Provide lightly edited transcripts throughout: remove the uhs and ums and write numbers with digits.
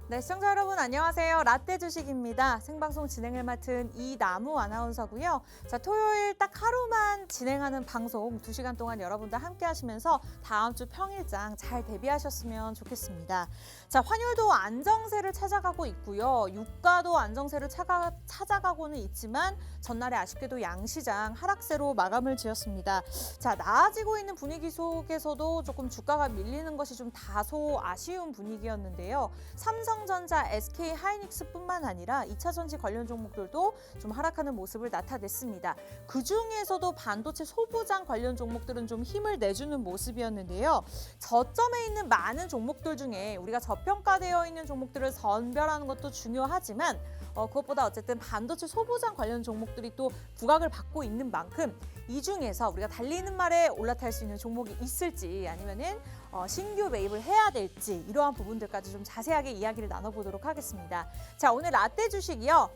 네, 시청자 여러분 안녕하세요. 라떼 주식입니다. 생방송 진행을 맡은 이나무 아나운서고요. 자, 토요일 딱 하루만 진행하는 방송 2시간 동안 여러분들 함께 하시면서 다음 주 평일장 잘 대비하셨으면 좋겠습니다. 자, 환율도 안정세를 찾아가고 있고요. 유가도 안정세를 찾아가고는 있지만 전날에 아쉽게도 양시장 하락세로 마감을 지었습니다. 자, 나아지고 있는 분위기 속에서도 조금 주가가 밀리는 것이 좀 다소 아쉬운 분위기였는데요. 삼성전자, SK하이닉스뿐만 아니라 2차 전지 관련 종목들도 좀 하락하는 모습을 나타냈습니다. 그중에서도 반도체 소부장 관련 종목들은 좀 힘을 내주는 모습이었는데요. 저점에 있는 많은 종목들 중에 우리가 저평가되어 있는 종목들을 선별하는 것도 중요하지만 그것보다 어쨌든 반도체 소부장 관련 종목들이 또 부각을 받고 있는 만큼 이 중에서 우리가 달리는 말에 올라탈 수 있는 종목이 있을지 아니면은 신규 매입을 해야 될지 이러한 부분들까지 좀 자세하게 이야기를 나눠보도록 하겠습니다. 자, 오늘 라떼 주식이요.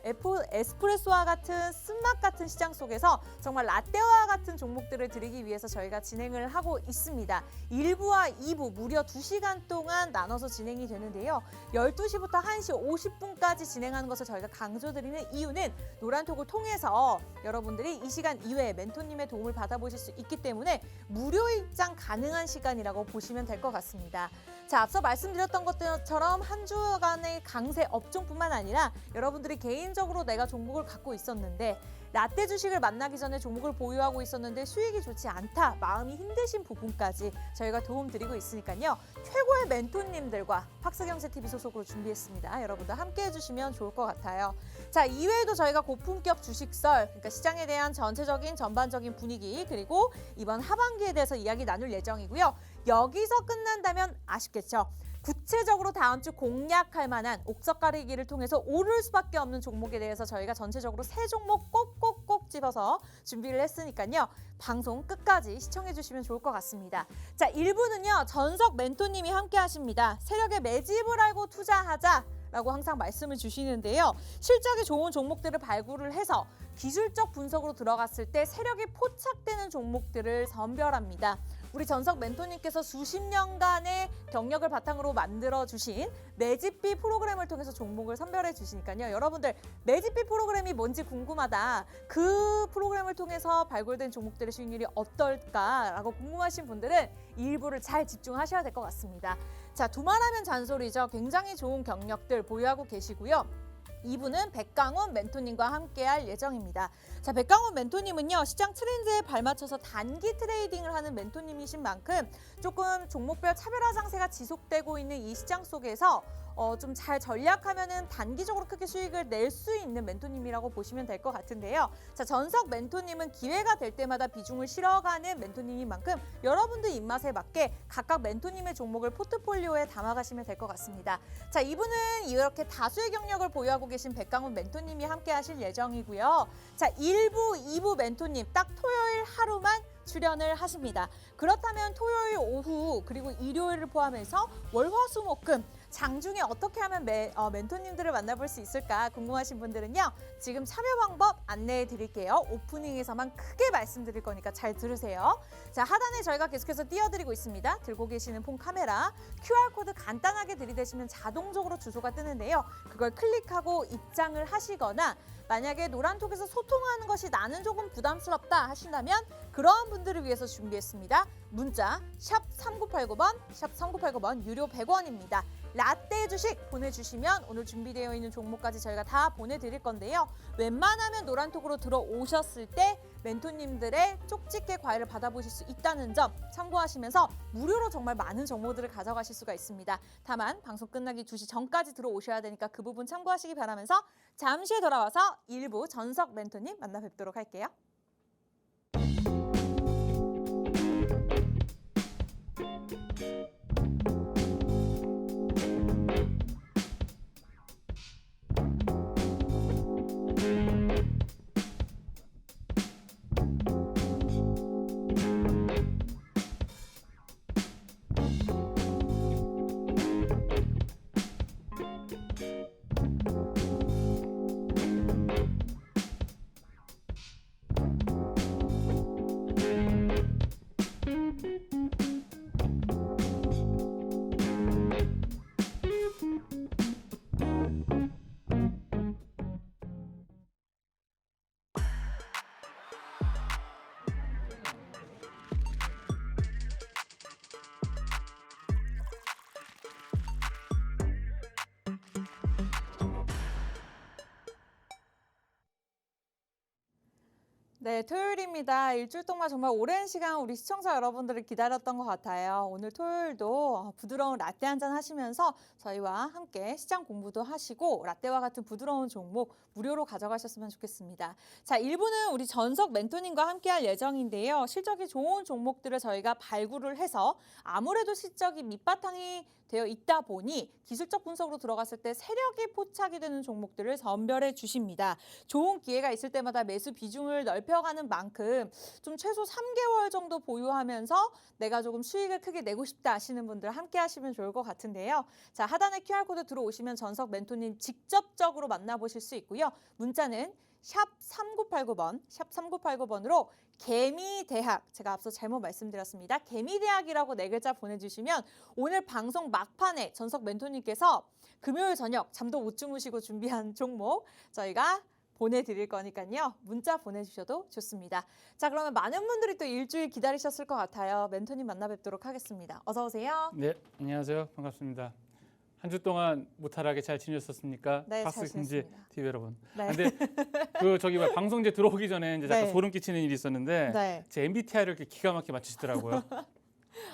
에스프레소와 같은 쓴맛 같은 시장 속에서 정말 라떼와 같은 종목들을 드리기 위해서 저희가 진행을 하고 있습니다. 1부와 2부 무려 2시간 동안 나눠서 진행이 되는데요. 12시부터 1시 50분까지 진행하는 것을 저희가 강조드리는 이유는 노란톡을 통해서 여러분들이 이 시간 이외에 멘토님의 도움을 받아보실 수 있기 때문에 무료 입장 가능한 시간이라고 보시면 될 것 같습니다. 자, 앞서 말씀드렸던 것처럼 한 주간의 강세 업종뿐만 아니라 여러분들이 개인적으로 내가 종목을 갖고 있었는데 라떼 주식을 만나기 전에 종목을 보유하고 있었는데 수익이 좋지 않다, 마음이 힘드신 부분까지 저희가 도움드리고 있으니까요. 최고의 멘토님들과 팍스경제TV 소속으로 준비했습니다. 여러분들 함께 해주시면 좋을 것 같아요. 자, 이외에도 저희가 고품격 주식설, 그러니까 시장에 대한 전체적인 전반적인 분위기 그리고 이번 하반기에 대해서 이야기 나눌 예정이고요. 여기서 끝난다면 아쉽겠죠. 구체적으로 다음 주 공략할 만한 옥석 가리기를 통해서 오를 수밖에 없는 종목에 대해서 저희가 전체적으로 3종목 꼭꼭꼭 집어서 준비를 했으니까요. 방송 끝까지 시청해 주시면 좋을 것 같습니다. 자, 1부는요. 전석 멘토님이 함께 하십니다. 세력의 매집을 알고 투자하자. 라고 항상 말씀을 주시는데요. 실적이 좋은 종목들을 발굴을 해서 기술적 분석으로 들어갔을 때 세력이 포착되는 종목들을 선별합니다. 우리 전석 멘토님께서 수십 년간의 경력을 바탕으로 만들어주신 매집비 프로그램을 통해서 종목을 선별해 주시니까요. 여러분들 매집비 프로그램이 뭔지 궁금하다. 그 프로그램을 통해서 발굴된 종목들의 수익률이 어떨까라고 궁금하신 분들은 이 일부를 잘 집중하셔야 될 것 같습니다. 자, 두말하면 잔소리죠. 굉장히 좋은 경력들 보유하고 계시고요. 2부는 백강훈 멘토님과 함께할 예정입니다. 자, 백강훈 멘토님은요. 시장 트렌드에 발맞춰서 단기 트레이딩을 하는 멘토님이신 만큼 조금 종목별 차별화 장세가 지속되고 있는 이 시장 속에서 좀 잘 전략하면은 단기적으로 크게 수익을 낼 수 있는 멘토님이라고 보시면 될 것 같은데요. 자, 전석 멘토님은 기회가 될 때마다 비중을 실어가는 멘토님인 만큼 여러분들 입맛에 맞게 각각 멘토님의 종목을 포트폴리오에 담아가시면 될 것 같습니다. 자, 이분은 이렇게 다수의 경력을 보유하고 계신 백강훈 멘토님이 함께 하실 예정이고요. 자, 1부, 2부 멘토님 딱 토요일 하루만 출연을 하십니다. 그렇다면 토요일 오후 그리고 일요일을 포함해서 월, 화, 수, 목, 금 장중에 어떻게 하면 멘토님들을 만나볼 수 있을까 궁금하신 분들은요. 지금 참여 방법 안내해 드릴게요. 오프닝에서만 크게 말씀드릴 거니까 잘 들으세요. 자, 하단에 저희가 계속해서 띄워드리고 있습니다. 들고 계시는 폰 카메라, QR코드 간단하게 들이대시면 자동적으로 주소가 뜨는데요. 그걸 클릭하고 입장을 하시거나 만약에 노란톡에서 소통하는 것이 나는 조금 부담스럽다 하신다면 그러한 분들을 위해서 준비했습니다. 문자 샵 3989번, 샵 3989번 유료 100원입니다. 라떼 주식 보내주시면 오늘 준비되어 있는 종목까지 저희가 다 보내드릴 건데요. 웬만하면 노란톡으로 들어오셨을 때 멘토님들의 쪽집게 과외를 받아보실 수 있다는 점 참고하시면서 무료로 정말 많은 정보들을 가져가실 수가 있습니다. 다만 방송 끝나기 2시 전까지 들어오셔야 되니까 그 부분 참고하시기 바라면서 잠시 돌아와서 일부 전석 멘토님 만나 뵙도록 할게요. 네, 토요일입니다. 일주일 동안 정말 오랜 시간 우리 시청자 여러분들을 기다렸던 것 같아요. 오늘 토요일도 부드러운 라떼 한잔 하시면서 저희와 함께 시장 공부도 하시고 라떼와 같은 부드러운 종목 무료로 가져가셨으면 좋겠습니다. 자, 1부는 우리 전석 멘토님과 함께 할 예정인데요. 실적이 좋은 종목들을 저희가 발굴을 해서 아무래도 실적이 밑바탕이 되어 있다 보니 기술적 분석으로 들어갔을 때 세력이 포착이 되는 종목들을 선별해 주십니다. 좋은 기회가 있을 때마다 매수 비중을 넓혀가는 만큼 좀 최소 3개월 정도 보유하면서 내가 조금 수익을 크게 내고 싶다 하시는 분들 함께 하시면 좋을 것 같은데요. 자, 하단에 QR코드 들어오시면 전석 멘토님 직접적으로 만나보실 수 있고요. 문자는 샵 3989번, 샵 3989번으로 개미대학, 제가 앞서 잘못 말씀드렸습니다. 개미대학이라고 4글자 보내주시면 오늘 방송 막판에 전석 멘토님께서 금요일 저녁 잠도 못 주무시고 준비한 종목 저희가 보내드릴 거니까요. 문자 보내주셔도 좋습니다. 자, 그러면 많은 분들이 또 일주일 기다리셨을 것 같아요. 멘토님 만나 뵙도록 하겠습니다. 어서 오세요. 네, 안녕하세요. 반갑습니다. 한 주 동안 무탈하게 잘 지내셨습니까? 네, 잘 박스킹지 지냈습니다. TV 여러분. 네. 근데 방송제 들어오기 전에 이제 잠깐 네. 소름 끼치는 일이 있었는데 네. 제 MBTI를 이렇게 기가 막히게 맞추시더라고요.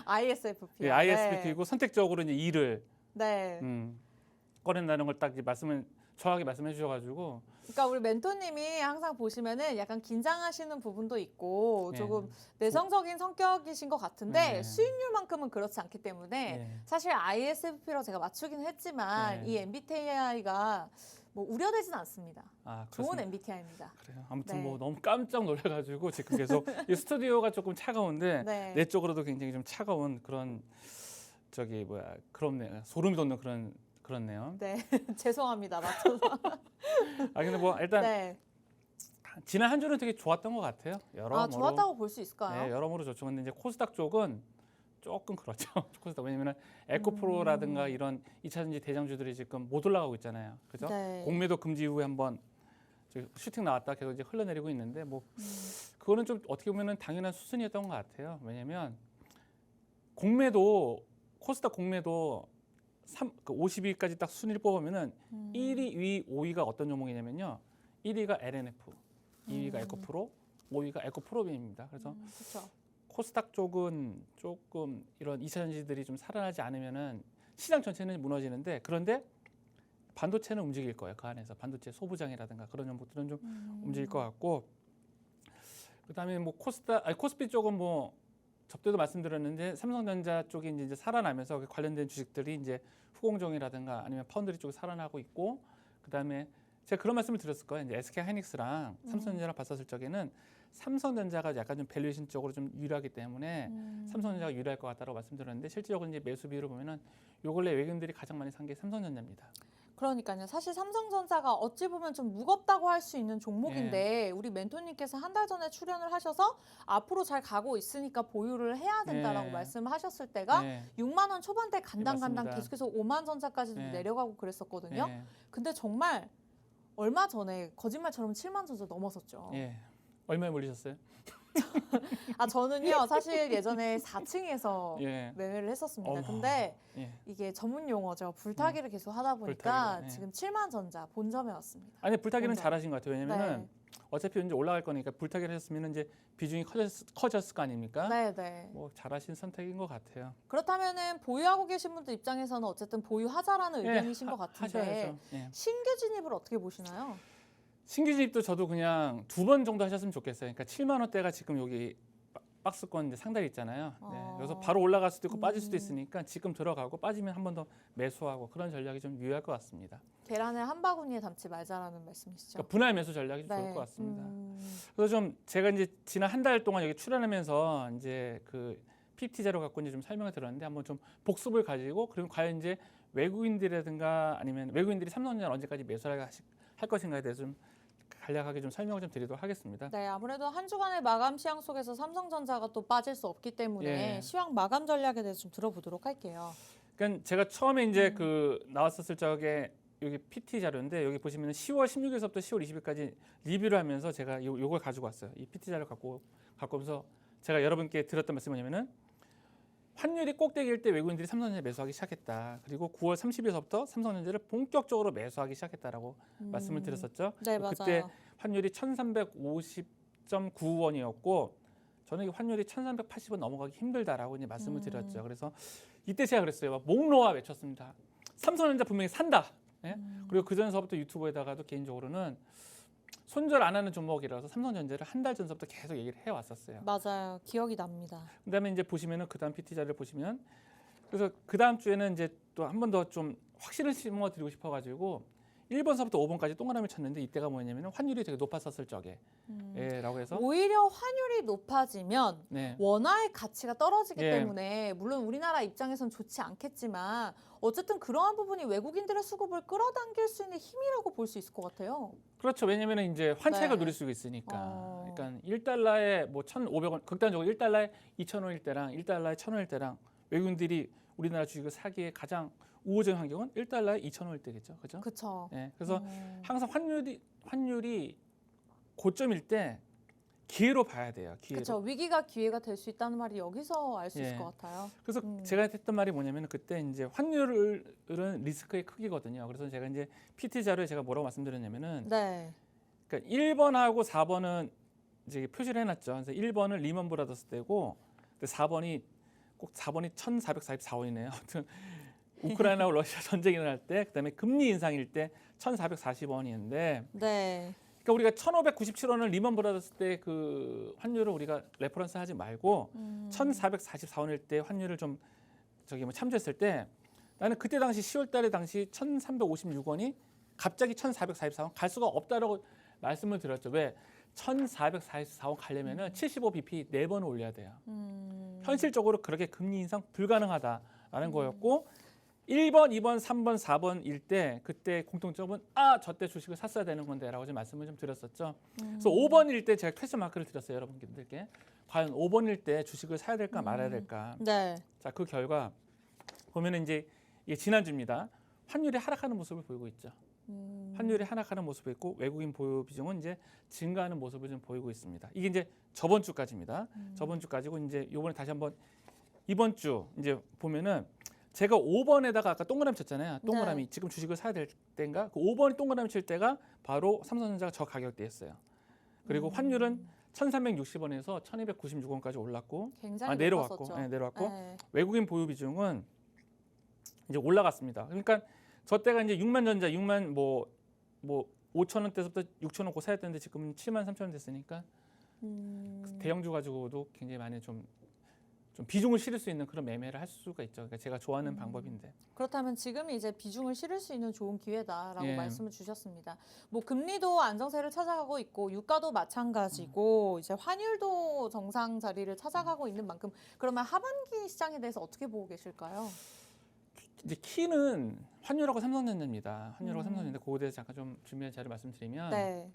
ISFP. 예, ISFP고 선택적으로 이제 E를 네. 꺼낸다는 걸 딱 정확하게 말씀해 주셔가지고 그러니까 우리 멘토님이 항상 보시면은 약간 긴장하시는 부분도 있고 네. 조금 내성적인 성격이신 것 같은데 네. 수익률만큼은 그렇지 않기 때문에 네. 사실 ISFP로 제가 맞추긴 했지만 네. 이 MBTI가 뭐 우려되진 않습니다. 좋은 그렇습니다. MBTI입니다. 그래요. 아무튼 네. 뭐 너무 깜짝 놀라가지고 지금 계속 이 스튜디오가 조금 차가운데 네. 내 쪽으로도 굉장히 좀 차가운 그런 그렇네요. 소름이 돋는 그렇네요. 네. 죄송합니다. 맞춰서. 근데 뭐 일단 네. 지난 한 주는 되게 좋았던 것 같아요. 여러모로. 좋았다고 볼 수 있을까요? 네, 여러모로 좋죠. 근데 이제 코스닥 쪽은 조금 그렇죠. 코스닥 왜냐면은 에코프로라든가 이런 2차전지 대장주들이 지금 못 올라가고 있잖아요. 그죠? 네. 공매도 금지 이후에 한번 슈팅 나왔다 계속 이제 흘러내리고 있는데 뭐 그거는 좀 어떻게 보면은 당연한 수순이었던 것 같아요. 왜냐면 코스닥 공매도 50위까지 딱 순위를 뽑으면은 1위, 2위, 5위가 어떤 종목이냐면요. 1위가 LNF, 2위가 에코프로, 5위가 에코프로빈입니다. 그래서 그렇죠. 코스닥 쪽은 조금 이런 2차전지들이 좀 살아나지 않으면은 시장 전체는 무너지는데 그런데 반도체는 움직일 거예요. 그 안에서 반도체 소부장이라든가 그런 종목들은 좀 움직일 것 같고 그다음에 뭐 코스피 쪽은 뭐 접대도 말씀드렸는데 삼성전자 쪽이 이제 살아나면서 관련된 주식들이 이제 후공정이라든가 아니면 파운드리 쪽이 살아나고 있고 그다음에 제가 그런 말씀을 드렸을 거예요. 이제 SK 하이닉스랑 삼성전자랑 봤었을 적에는 삼성전자가 약간 좀 밸류에이션 쪽으로 좀 유리하기 때문에 삼성전자가 유리할 것 같다고 말씀드렸는데 실질적으로 이제 매수 비율을 보면은 요 근래 외국인들이 가장 많이 산 게 삼성전자입니다. 그러니까요. 사실 삼성전자가 어찌 보면 좀 무겁다고 할 수 있는 종목인데 우리 멘토님께서 한 달 전에 출연을 하셔서 앞으로 잘 가고 있으니까 보유를 해야 된다라고 네. 말씀하셨을 때가 네. 6만 원 초반대 간당간당 맞습니다. 계속해서 5만 전자까지도 네. 내려가고 그랬었거든요. 예. 근데 정말 얼마 전에 거짓말처럼 7만 전자 넘었었죠. 예. 얼마에 몰리셨어요? 저는요 사실 예전에 4층에서 예. 매매를 했었습니다. 어머. 근데 예. 이게 전문 용어죠. 불타기를 계속 하다 보니까 불타기를, 예. 지금 7만 전자 본점에 왔습니다. 아니 불타기는 본점. 잘하신 것 같아요. 왜냐면은 어차피 이제 올라갈 거니까 불타기를 했으면 이제 비중이 커졌을 거 아닙니까? 네. 뭐 잘하신 선택인 것 같아요. 그렇다면은 보유하고 계신 분들 입장에서는 어쨌든 보유하자라는 의견이신 것 같은데 하셔야죠. 예. 신규 진입을 어떻게 보시나요? 신규 진입도 저도 그냥 2번 정도 하셨으면 좋겠어요. 그러니까 7만 원대가 지금 여기 박스권 이제 상단이 있잖아요. 네. 여기서 바로 올라갈 수도 있고 빠질 수도 있으니까 지금 들어가고 빠지면 한 번 더 매수하고 그런 전략이 좀 유효할 것 같습니다. 계란을 한 바구니에 담지 말자라는 말씀이시죠? 그러니까 분할 매수 전략이 좀 좋을 것 같습니다. 음. 그래서 좀 제가 이제 지난 한 달 동안 여기 출연하면서 이제 그 PPT 자료 갖고 이제 좀 설명을 들었는데 한번 좀 복습을 가지고 그리고 과연 이제 외국인들이라든가 아니면 외국인들이 삼성전자를 언제까지 매수할 것인가에 대해서 좀 간략하게 좀 설명을 좀 드리도록 하겠습니다. 네, 아무래도 한 주간의 마감 시황 속에서 삼성전자가 또 빠질 수 없기 때문에 예. 시황 마감 전략에 대해서 좀 들어보도록 할게요. 그러니까 제가 처음에 이제 그 나왔었을 적에 여기 PT 자료인데 여기 보시면 10월 16일서부터 10월 20일까지 리뷰를 하면서 제가 요걸 가지고 왔어요. 이 PT 자료 갖고 오면서 제가 여러분께 드렸던 말씀이 뭐냐면은 환율이 꼭대기일 때 외국인들이 삼성전자 매수하기 시작했다. 그리고 9월 30일서부터 삼성전자를 본격적으로 매수하기 시작했다라고 말씀을 드렸었죠. 네, 맞아요. 그때 환율이 1350 10.95원이었고 저는 이 환율이 1,380원 넘어가기 힘들다라고 이제 말씀을 드렸죠. 그래서 이때 제가 그랬어요. 막 목놓아 외쳤습니다. 삼성전자 분명히 산다. 예? 그리고 그 전서부터 유튜브에다가도 개인적으로는 손절 안 하는 종목이라서 삼성전자를 한 달 전서부터 계속 얘기를 해왔었어요. 맞아요. 기억이 납니다. 그다음에 이제 보시면은 그다음 PT 자료를 보시면 그래서 그다음 주에는 이제 또 한 번 더 좀 확신을 심어드리고 싶어가지고 1번서부터 5번까지 동그라미 쳤는데 이때가 뭐냐면 환율이 되게 높았었을 적에 라고 해서 오히려 환율이 높아지면 네. 원화의 가치가 떨어지기 예. 때문에 물론 우리나라 입장에선 좋지 않겠지만 어쨌든 그러한 부분이 외국인들의 수급을 끌어당길 수 있는 힘이라고 볼 수 있을 것 같아요. 그렇죠. 왜냐면은 이제 환차익을 네. 누릴 수 있으니까. 그러니까 1달러에 뭐 1,500원 극단적으로 1달러에 2,000원일 때랑 1달러에 1,000원일 때랑 외국인들이 우리나라 주식을 사기에 가장 우호적인 환경은 1달러에 2,000원일 때겠죠. 그죠? 그렇죠. 네. 그래서 항상 환율이 고점일 때 기회로 봐야 돼요. 기회로. 그렇죠. 위기가 기회가 될 수 있다는 말이 여기서 알 수 있을 예. 것 같아요. 그래서 제가 했던 말이 뭐냐면 그때 이제 환율은 리스크의 크기거든요. 그래서 제가 이제 PT 자료에 제가 뭐라고 말씀드렸냐면은 네. 그러니까 1번하고 4번은 이제 표시를 해놨죠. 그래서 1번은 리먼 브라더스 때고 4번이 꼭 4번이 1,444원이네요. 아무튼 우크라이나와 러시아 전쟁이 일어날 때 그다음에 금리 인상일 때 1,440원이었는데 네. 그러니까 우리가 1,597원을 리먼 브라더스 때 그 환율을 우리가 레퍼런스 하지 말고 1,444원일 때 환율을 좀 저기 뭐 참조했을 때 나는 그때 당시 10월 달에 당시 1,356원이 갑자기 1,444원 갈 수가 없다라고 말씀을 드렸죠. 왜? 1,444원 가려면은 75bp 4번을 올려야 돼요. 현실적으로 그렇게 금리 인상 불가능하다라는 거였고 1번, 2번, 3번, 4번일 때 그때 공통점은 저때 주식을 샀어야 되는 건데라고 좀 말씀을 좀 드렸었죠. 그래서 5번일 때 제가 퀘스천 마크를 드렸어요, 여러분들께. 과연 5번일 때 주식을 사야 될까 말아야 될까. 네. 자, 그 결과 보면은 이제 이게 지난주입니다. 환율이 하락하는 모습을 보이고 있죠. 환율이 하락하는 모습이 있고 외국인 보유 비중은 이제 증가하는 모습을 좀 보이고 있습니다. 이게 이제 저번 주까지입니다. 저번 주까지고 이제 요번에 다시 한번 이번 주 이제 보면은 제가 5번에다가 아까 동그라미 쳤잖아요. 동그라미 네. 지금 주식을 사야 될 때인가? 그 5번이 동그라미 칠 때가 바로 삼성전자가 저 가격대였어요. 그리고 환율은 1,360원에서 1,296원까지 올랐고 굉장히 내려왔고 높았었죠. 네, 내려왔고 네. 외국인 보유 비중은 이제 올라갔습니다. 그러니까 저 때가 이제 6만 전자 6만 뭐 5천 원대부터 6천 원 고 사야 되는데 지금 7만 3천 원 됐으니까 대형주 가지고도 굉장히 많이 좀 비중을 실을 수 있는 그런 매매를 할 수가 있죠. 그러니까 제가 좋아하는 방법인데. 그렇다면 지금이 이제 비중을 실을 수 있는 좋은 기회다라고 예. 말씀을 주셨습니다. 뭐 금리도 안정세를 찾아가고 있고 유가도 마찬가지고 이제 환율도 정상 자리를 찾아가고 있는 만큼 그러면 하반기 시장에 대해서 어떻게 보고 계실까요? 이제 키는 환율하고 삼성전자입니다. 환율하고 삼성전자 그거에 대해서 잠깐 좀 준비한 자료 말씀드리면 네.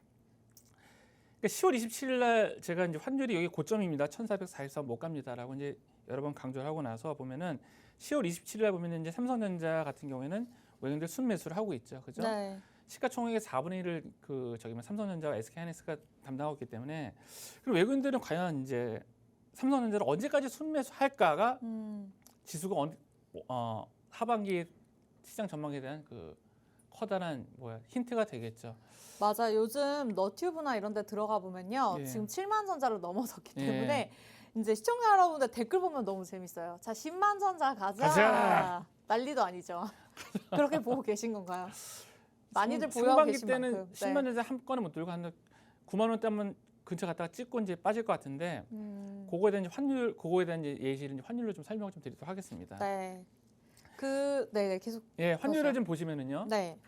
그러니까 10월 27일 날 제가 이제 환율이 여기 고점입니다. 1,444원 못 갑니다라고 이제 여러 번 강조를 하고 나서 보면은 10월 27일 날 보면 이제 삼성전자 같은 경우에는 외국인들 순매수를 하고 있죠. 그죠? 네. 시가총액의 4분의 1을 그 저기 삼성전자와 SK하이닉스가 담당하고 있기 때문에 그리고 외국인들은 과연 이제 삼성전자를 언제까지 순매수할까가 지수가 하반기 시장 전망에 대한 그 커다란 힌트가 되겠죠. 맞아. 요즘 너튜브나 이런 데 들어가 보면요. 예. 지금 7만 전자를 넘어섰기 예. 때문에 이제 시청자 여러분들 댓글 보면 너무 재밌어요. 자, 10만 전자 가자. 가자. 난리도 아니죠. 그렇게 보고 계신 건가요? 많이 보유하고 상반기 계신 때는 만큼. 10만 전자 한 건을 못 들고 한 9만 원대 한번 근처 갔다가 찍고 이제 빠질 것 같은데 그거에 대한 환율 그거에 대한 예시를 환율로 좀 설명을 좀 드리도록 하겠습니다. 네. 네, 계속. 예, 환율을 그러세요? 좀 보시면은요. 네.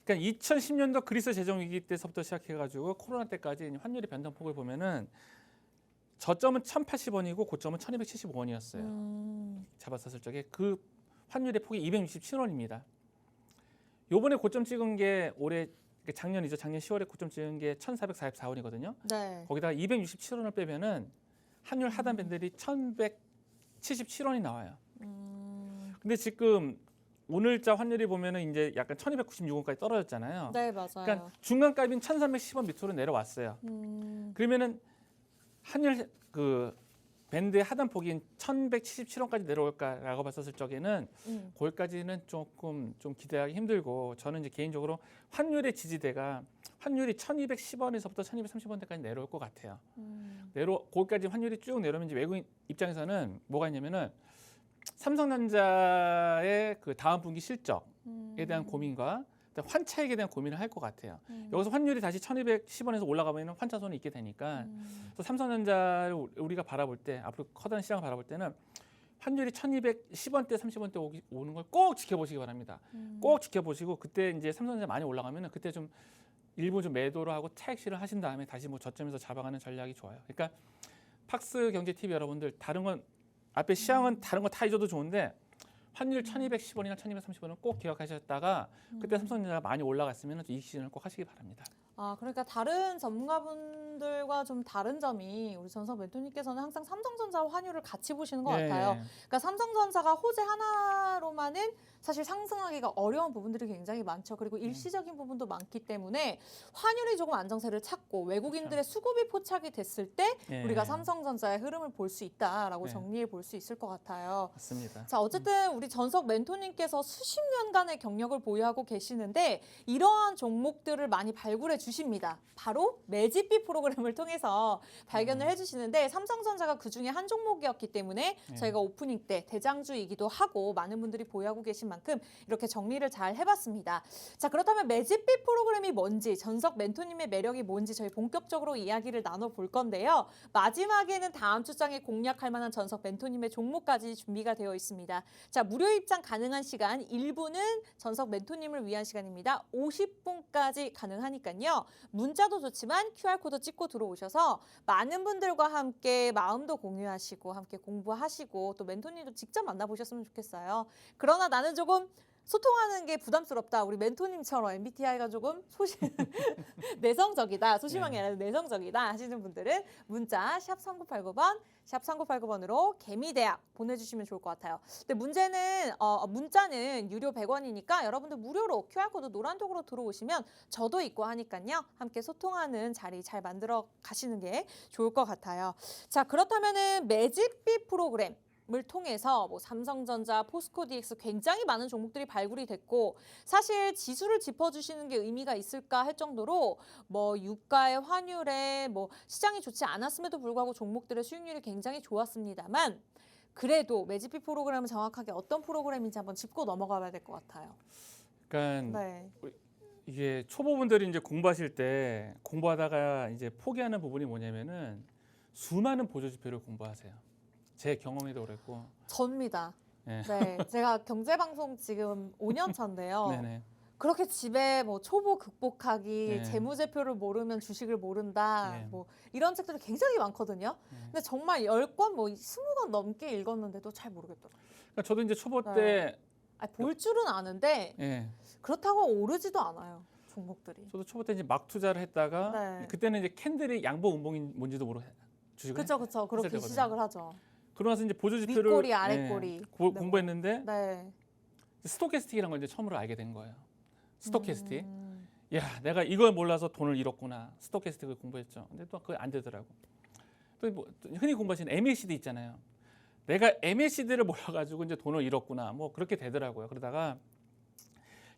그러니까 2010년도 그리스 재정 위기 때서부터 시작해가지고 코로나 때까지 환율의 변동폭을 보면은 저점은 1,080원이고 고점은 1,275원이었어요. 잡았었을 적에 그 환율의 폭이 267원입니다. 요번에 고점 찍은 게 올해 작년이죠. 작년 10월에 고점 찍은 게 1,444원이거든요. 네. 거기다가 267원을 빼면은 환율 하단 밴들이 1,177원이 나와요. 근데 지금 오늘자 환율이 보면은 이제 약간 1,296원까지 떨어졌잖아요. 네, 맞아요. 그러니까 중간값인 1,310원 밑으로 내려왔어요. 그러면은 환율 그 밴드의 하단폭인 1,177원까지 내려올까라고 봤었을 적에는 거기까지는 조금 좀 기대하기 힘들고 저는 이제 개인적으로 환율의 지지대가 환율이 1,210원에서부터 1,230원대까지 내려올 것 같아요. 거기까지 환율이 쭉 내려오면 이제 외국인 입장에서는 뭐가 있냐면은 삼성전자의 그 다음 분기 실적에 대한 고민과 환차익에 대한 고민을 할 것 같아요. 여기서 환율이 다시 1,210원에서 올라가면 환차손이 있게 되니까 그래서 삼성전자를 우리가 바라볼 때 앞으로 커다란 시장을 바라볼 때는 환율이 1,210원대, 30원대 오는 걸 꼭 지켜보시기 바랍니다. 꼭 지켜보시고 그때 이제 삼성전자 많이 올라가면은 그때 좀 일부 좀 매도를 하고 차익 실을 하신 다음에 다시 뭐 저점에서 잡아가는 전략이 좋아요. 그러니까 팍스 경제 TV 여러분들 다른 건 앞에 시황은 다른 거 다 잊어도 좋은데 환율 1,210원이나 1,230원은 꼭 기억하셨다가 그때 삼성전자가 많이 올라갔으면 이익 실현을 꼭 하시기 바랍니다. 아, 그러니까 다른 전문가분들과 좀 다른 점이 우리 전석 멘토님께서는 항상 삼성전자와 환율을 같이 보시는 것 같아요. 그러니까 삼성전자가 호재 하나로만은 사실 상승하기가 어려운 부분들이 굉장히 많죠. 그리고 일시적인 부분도 많기 때문에 환율이 조금 안정세를 찾고 외국인들의 수급이 포착이 됐을 때 우리가 삼성전자의 흐름을 볼 수 있다라고 정리해 볼 수 있을 것 같아요. 맞습니다. 자, 어쨌든 우리 전석 멘토님께서 수십 년간의 경력을 보유하고 계시는데 이러한 종목들을 많이 발굴해 주십니다. 바로 매집비 프로그램을 통해서 발견을 해주시는데 삼성전자가 그중에 한 종목이었기 때문에 저희가 오프닝 때 대장주이기도 하고 많은 분들이 보유하고 계신 만큼 이렇게 정리를 잘 해봤습니다. 자, 그렇다면 매집비 프로그램이 뭔지 전석 멘토님의 매력이 뭔지 저희 본격적으로 이야기를 나눠볼 건데요. 마지막에는 다음 주장에 공략할 만한 전석 멘토님의 종목까지 준비가 되어 있습니다. 자, 무료 입장 가능한 시간 1부는 전석 멘토님을 위한 시간입니다. 50분까지 가능하니까요. 문자도 좋지만 QR코드 찍고 들어오셔서 많은 분들과 함께 마음도 공유하시고 함께 공부하시고 또 멘토님도 직접 만나보셨으면 좋겠어요. 그러나 나는 조금 소통하는 게 부담스럽다. 우리 멘토님처럼 MBTI가 조금 내성적이다. 소심하게 아니라 내성적이다 하시는 분들은 문자 샵 3989번, 샵 3989번으로 개미대학 보내주시면 좋을 것 같아요. 근데 문자는 유료 100원이니까 여러분들 무료로 QR코드 노란톡으로 들어오시면 저도 있고 하니까요. 함께 소통하는 자리 잘 만들어 가시는 게 좋을 것 같아요. 자, 그렇다면은 매집비 프로그램 을 통해서 뭐 삼성전자, 포스코 DX 굉장히 많은 종목들이 발굴이 됐고 사실 지수를 짚어주시는 게 의미가 있을까 할 정도로 뭐 유가의 환율에 뭐 시장이 좋지 않았음에도 불구하고 종목들의 수익률이 굉장히 좋았습니다만 그래도 매집비 프로그램은 정확하게 어떤 프로그램인지 한번 짚고 넘어가 봐야 될 것 같아요. 그러니까 이게 초보분들이 이제 공부하실 때 공부하다가 이제 포기하는 부분이 뭐냐면은 수많은 보조 지표를 공부하세요. 제 경험에도 그랬고 접니다. 네. 제가 경제방송 지금 5년 차인데요. 네네. 그렇게 집에 뭐 초보 극복하기, 재무제표를 모르면 주식을 모른다, 뭐 이런 책들이 굉장히 많거든요. 근데 정말 10권, 뭐 20권 넘게 읽었는데도 잘 모르겠더라고요. 그러니까 저도 이제 초보 때 볼 줄은 아는데 그렇다고 오르지도 않아요, 종목들이. 저도 초보 때 이제 막 투자를 했다가 그때는 이제 캔들이 양봉 음봉이 뭔지도 모르고 주식을 그렇죠. 그렇게 시작을 하죠. 그러고 나서 이제 보조 지표를 윗꼬리, 아랫꼬리 공부했는데 스토캐스틱이라는 걸 이제 처음으로 알게 된 거예요. 스토캐스틱. 야, 내가 이걸 몰라서 돈을 잃었구나. 스토캐스틱을 공부했죠. 근데 또 그게 안 되더라고. 또 뭐 흔히 공부하시는 MACD 있잖아요. 내가 MACD를 몰라가지고 이제 돈을 잃었구나. 뭐 그렇게 되더라고요. 그러다가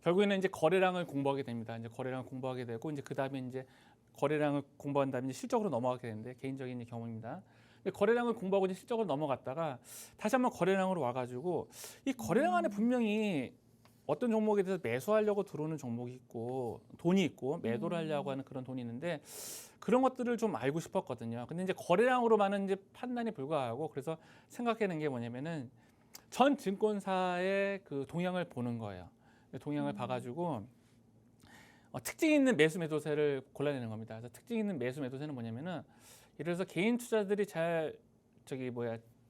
결국에는 이제 거래량을 공부하게 됩니다. 이제 거래량을 공부하게 되고 이제 그 다음에 이제 거래량을 공부한 다음에 이제 실적으로 넘어가게 되는데 개인적인 경험입니다. 거래량을 공부하고 이제 실적으로 넘어갔다가 다시 한번 거래량으로 와가지고 이 거래량 안에 분명히 어떤 종목에 대해서 매수하려고 들어오는 종목이 있고 돈이 있고 매도를 하려고 하는 그런 돈이 있는데 그런 것들을 좀 알고 싶었거든요. 근데 이제 거래량으로만은 이제 판단이 불가하고 그래서 생각해낸 게 뭐냐면은 전 증권사의 그 동향을 보는 거예요. 동향을 봐가지고 특징 있는 매수 매도세를 골라내는 겁니다. 그래서 특징 있는 매수 매도세는 뭐냐면은 예를 들어서 개인 투자들이 잘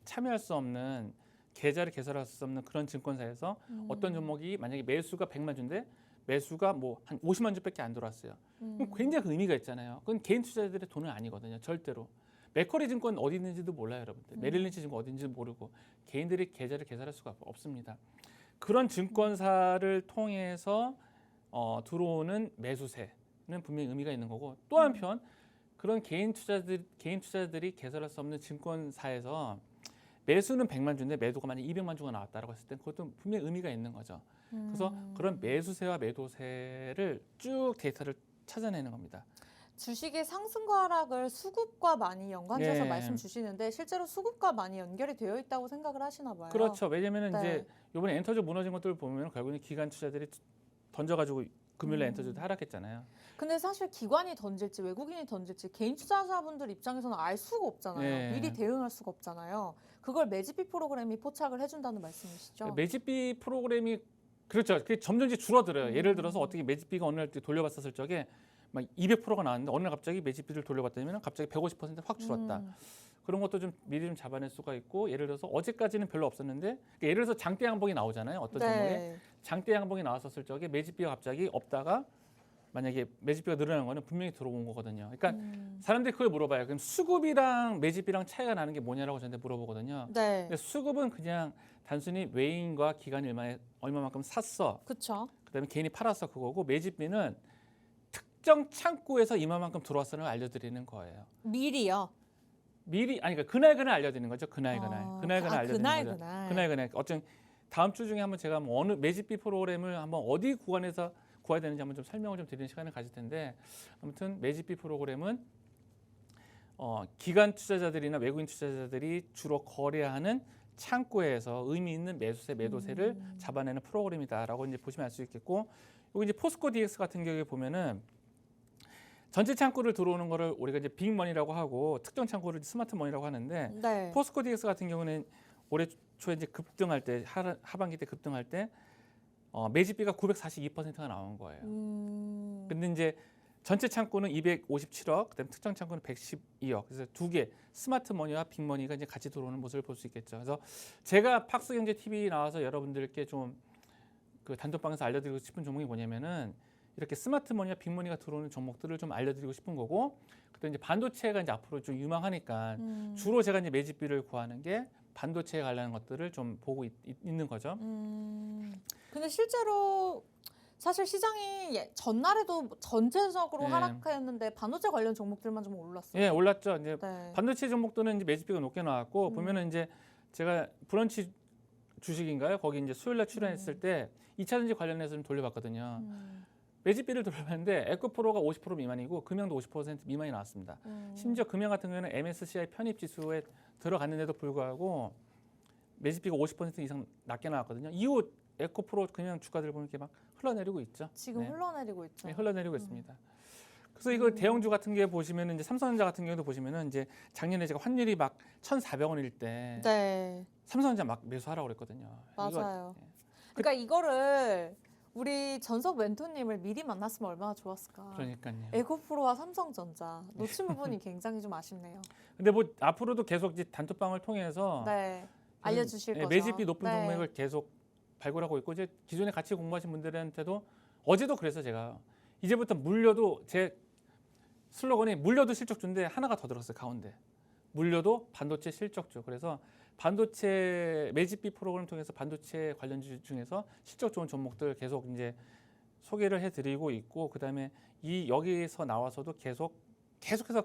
참여할 수 없는 계좌를 개설할 수 없는 그런 증권사에서 어떤 종목이 만약에 매수가 100만 주인데 매수가 뭐 한 50만 주밖에 안 들어왔어요. 그럼 굉장히 그 의미가 있잖아요. 그건 개인 투자자들의 돈은 아니거든요. 절대로. 맥커리 증권 어디 있는지도 몰라요, 여러분들. 메릴린치 증권 어디 있는지도 모르고 개인들이 계좌를 개설할 수가 없습니다. 그런 증권사를 통해서 들어오는 매수세는 분명히 의미가 있는 거고 또 한편 그런 개인 투자자들이 개설할 수 없는 증권사에서 매수는 100만 주인데 매도가 만약 200만 주가 나왔다라고 했을 때 그것도 분명히 의미가 있는 거죠. 그래서 그런 매수세와 매도세를 쭉 데이터를 찾아내는 겁니다. 주식의 상승과 하락을 수급과 많이 연관지어서 예. 말씀 주시는데 실제로 수급과 많이 연결이 되어 있다고 생각을 하시나 봐요. 그렇죠. 왜냐면은 네. 이제 이번에 엔터주 무너진 것들을 보면 결국은 기관 투자들이 던져가지고 금요일에 엔터주도 하락했잖아요. 근데 사실 기관이 던질지 외국인이 던질지 개인 투자자분들 입장에서는 알 수가 없잖아요. 예. 미리 대응할 수가 없잖아요. 그걸 매집비 프로그램이 포착을 해준다는 말씀이시죠? 매집비 프로그램이 그렇죠. 그게 점점 이제 줄어들어요. 예를 들어서 어떻게 매집비가 어느 날 돌려봤었을 적에 막 200%가 나왔는데 어느 날 갑자기 매집비를 돌려봤더니 갑자기 150% 확 줄었다. 그런 것도 좀 미리 좀 잡아낼 수가 있고 예를 들어서 어제까지는 별로 없었는데 그러니까 예를 들어서 장대 양봉이 나오잖아요. 어떤 종목에 장대 양봉이 나왔었을 적에 매집비가 갑자기 없다가 만약에 매집비가 늘어나는 거는 분명히 들어온 거거든요. 그러니까 사람들이 그걸 물어봐요. 그럼 수급이랑 매집비랑 차이가 나는 게 뭐냐라고 저한테 물어보거든요. 네. 근데 수급은 그냥 단순히 외인과 기관이 얼마만큼 샀어. 그렇죠. 그다음에 개인이 팔았어 그거고 매집비는 특정 창구에서 이만큼 들어왔어를 알려드리는 거예요. 미리요. 미리 아니 그러니까 그날 알려드리는 거죠. 그날 알려드리는 그날. 거죠. 어쩐 다음 주 중에 한번 제가 뭐 어느 매집비 프로그램을 한번 어디 구간에서 구해야 되는지 한번 좀 설명을 좀 드리는 시간을 가질 텐데 아무튼 매집비 프로그램은 기관 투자자들이나 외국인 투자자들이 주로 거래하는 창구에서 의미 있는 매수세, 매도세를 잡아내는 프로그램이다라고 이제 보시면 알 수 있겠고, 여기 이제 포스코 DX 같은 경우에 보면은 전체 창구를 들어오는 거를 우리가 이제 빅머니라고 하고 특정 창구를 스마트머니라고 하는데 네. 포스코 DX 같은 경우는 올해 초에 이제 급등할 때 하반기 때 급등할 때 매집비가 942%가 나온 거예요. 근데 이제 전체 창구는 257억, 그다음에 특정 창구는 112억. 그래서 두 개 스마트머니와 빅머니가 이제 같이 들어오는 모습을 볼 수 있겠죠. 그래서 제가 팍스경제 TV 나와서 여러분들께 좀 그 단톡방에서 알려드리고 싶은 종목이 뭐냐면은 이렇게 스마트머니와 빅머니가 들어오는 종목들을 좀 알려드리고 싶은 거고, 그다음에 이제 반도체가 이제 앞으로 좀 유망하니까 주로 제가 이제 매집비를 구하는 게 반도체에 관련한 것들을 좀 보고 있는 거죠. 근데 실제로 사실 시장이 전날에도 전체적으로 네. 하락했는데 반도체 관련 종목들만 좀 올랐어요. 예, 올랐죠. 이제 네. 반도체 종목들은 이제 매집비가 높게 나왔고 보면은 이제 제가 브런치 주식인가요? 거기 이제 수요일 날 출연했을 때 2차전지 관련해서 좀 돌려봤거든요. 매집비를 돌려봤는데 에코프로가 50% 미만이고 금형도 50% 미만이 나왔습니다. 심지어 금형 같은 경우는 MSCI 편입 지수에 들어갔는데도 불구하고 매집비가 50% 이상 낮게 나왔거든요. 이후 에코프로 그냥 주가들 보면 이렇게 막 흘러내리고 있죠. 지금 네. 흘러내리고 있죠. 네, 흘러내리고 있습니다. 그래서 이거 대형주 같은 게 보시면은 이제 삼성전자 같은 경우도 보시면은 이제 작년에 제가 환율이 막 1,400원일 때 네, 삼성전자 막 매수하라고 그랬거든요. 맞아요. 예. 그러니까 이거를 우리 전석 멘토님을 미리 만났으면 얼마나 좋았을까. 그러니까요. 에코프로와 삼성전자 놓친 부분이 굉장히 좀 아쉽네요. 근데 뭐 앞으로도 계속 이제 단톡방을 통해서 네, 알려주실 예, 거죠. 매집비 높은 네. 종목을 계속 발굴하고 있고 이제 기존에 같이 공부하신 분들한테도 어제도 그래서 제가 이제부터 물려도 제 슬로건이 물려도 실적주인데 하나가 더 들었어요. 가운데 물려도 반도체 실적주. 그래서 반도체 매집비 프로그램 통해서 반도체 관련주 중에서 실적 좋은 종목들 계속 이제 소개를 해드리고 있고, 그다음에 이 여기서 나와서도 계속해서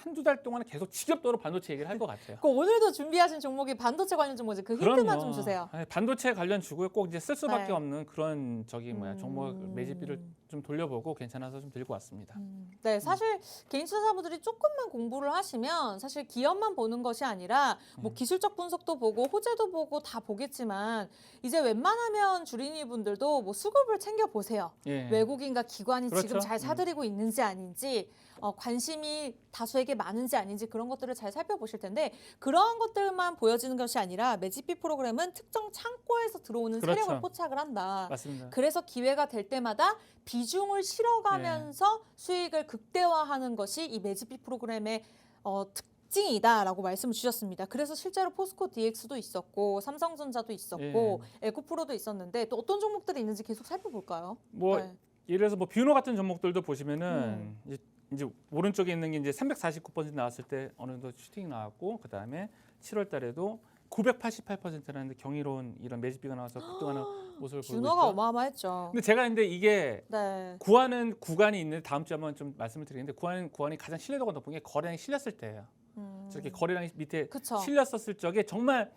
한두 달 동안은 계속 지겹도록 반도체 얘기를 할 것 같아요. 그 오늘도 준비하신 종목이 반도체 관련 종목이지. 그 힌트만 그럼요. 좀 주세요. 아니, 반도체 관련 주고요. 꼭 이제 쓸 수밖에 네. 없는 그런 종목 매집비를 좀 돌려보고 괜찮아서 좀 들고 왔습니다. 네, 사실 개인 투자자분들이 조금만 공부를 하시면 사실 기업만 보는 것이 아니라 뭐 기술적 분석도 보고 호재도 보고 다 보겠지만 이제 웬만하면 주린이 분들도 뭐 수급을 챙겨 보세요. 예. 외국인과 기관이 그렇죠. 지금 잘 사들이고 있는지 아닌지 관심이 다수에게 많은지 아닌지 그런 것들을 잘 살펴보실 텐데 그러한 것들만 보여지는 것이 아니라 매집비 프로그램은 특정 창고에서 들어오는 그렇죠. 세력을 포착을 한다. 맞습니다. 그래서 기회가 될 때마다 비중을 실어가면서 네. 수익을 극대화하는 것이 이 매집비 프로그램의 특징이다라고 말씀을 주셨습니다. 그래서 실제로 포스코 DX도 있었고 삼성전자도 있었고 에코프로도 있었는데 또 어떤 종목들이 있는지 계속 살펴볼까요? 뭐 네. 예를 들어서 뭐 뷰노 같은 종목들도 보시면은 이제 오른쪽에 있는 게 이제 349% 나왔을 때 어느 정도 슈팅이 나왔고, 그 다음에 7월 달에도 988%라는 경이로운 이런 매집비가 나와서 급등하는 모습을 보이고 준호가 있죠. 어마어마했죠. 근데 제가 근데 이게 네. 구하는 구간이 있는데 다음 주에 한번 좀 말씀을 드리는데 구하는 구간이 가장 신뢰도가 높은 게 거래량이 실렸을 때예요. 저렇게 거래량이 밑에 그쵸. 실렸었을 적에 정말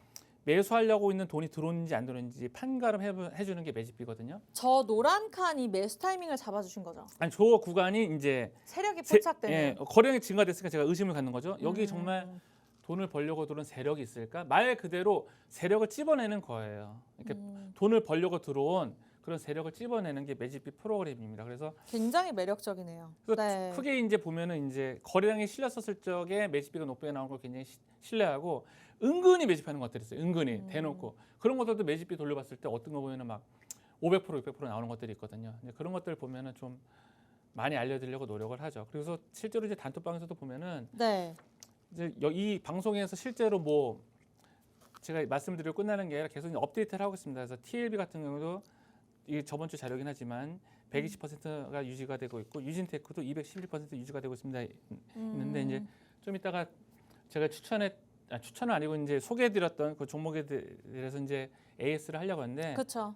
매수하려고 있는 돈이 들어오는지 안 들어오는지 판가름 해주는 게 매집비거든요. 저 노란 칸이 매수 타이밍을 잡아주신 거죠. 아니 저 구간이 이제 세력이 포착되는. 거래량이 증가됐으니까 제가 의심을 갖는 거죠. 여기 음. 정말 돈을 벌려고 들어온 세력이 있을까? 말 그대로 세력을 찝어내는 거예요. 그러니까 돈을 벌려고 들어온 그런 세력을 찝어내는 게 매집비 프로그램입니다. 그래서 굉장히 매력적이네요. 네. 크게 이제 보면은 이제 거래량이 실렸었을 적에 매집비가 높게 나온 걸 굉장히 신뢰하고 은근히 매집하는 것들이 있어요. 은근히 대놓고 그런 것들도 매집비 돌려봤을 때 어떤 거 보면은 막 500% 600% 나오는 것들이 있거든요. 이제 그런 것들 보면은 좀 많이 알려드리려고 노력을 하죠. 그래서 실제로 이제 단톡방에서도 보면은 네. 이제 이 방송에서 실제로 뭐 제가 말씀드리고 끝나는 게 아니라 계속 이제 업데이트를 하고 있습니다. 그래서 TLB 같은 경우도 이게 저번 주 자료긴 하지만 120%가 유지가 되고 있고 유진테크도 211% 유지가 되고 있습니다. 있는데 이제 좀 이따가 제가 추천은 아니고 이제 소개해드렸던 그 종목에 대해서 이제 AS를 하려고 하는데 그렇죠.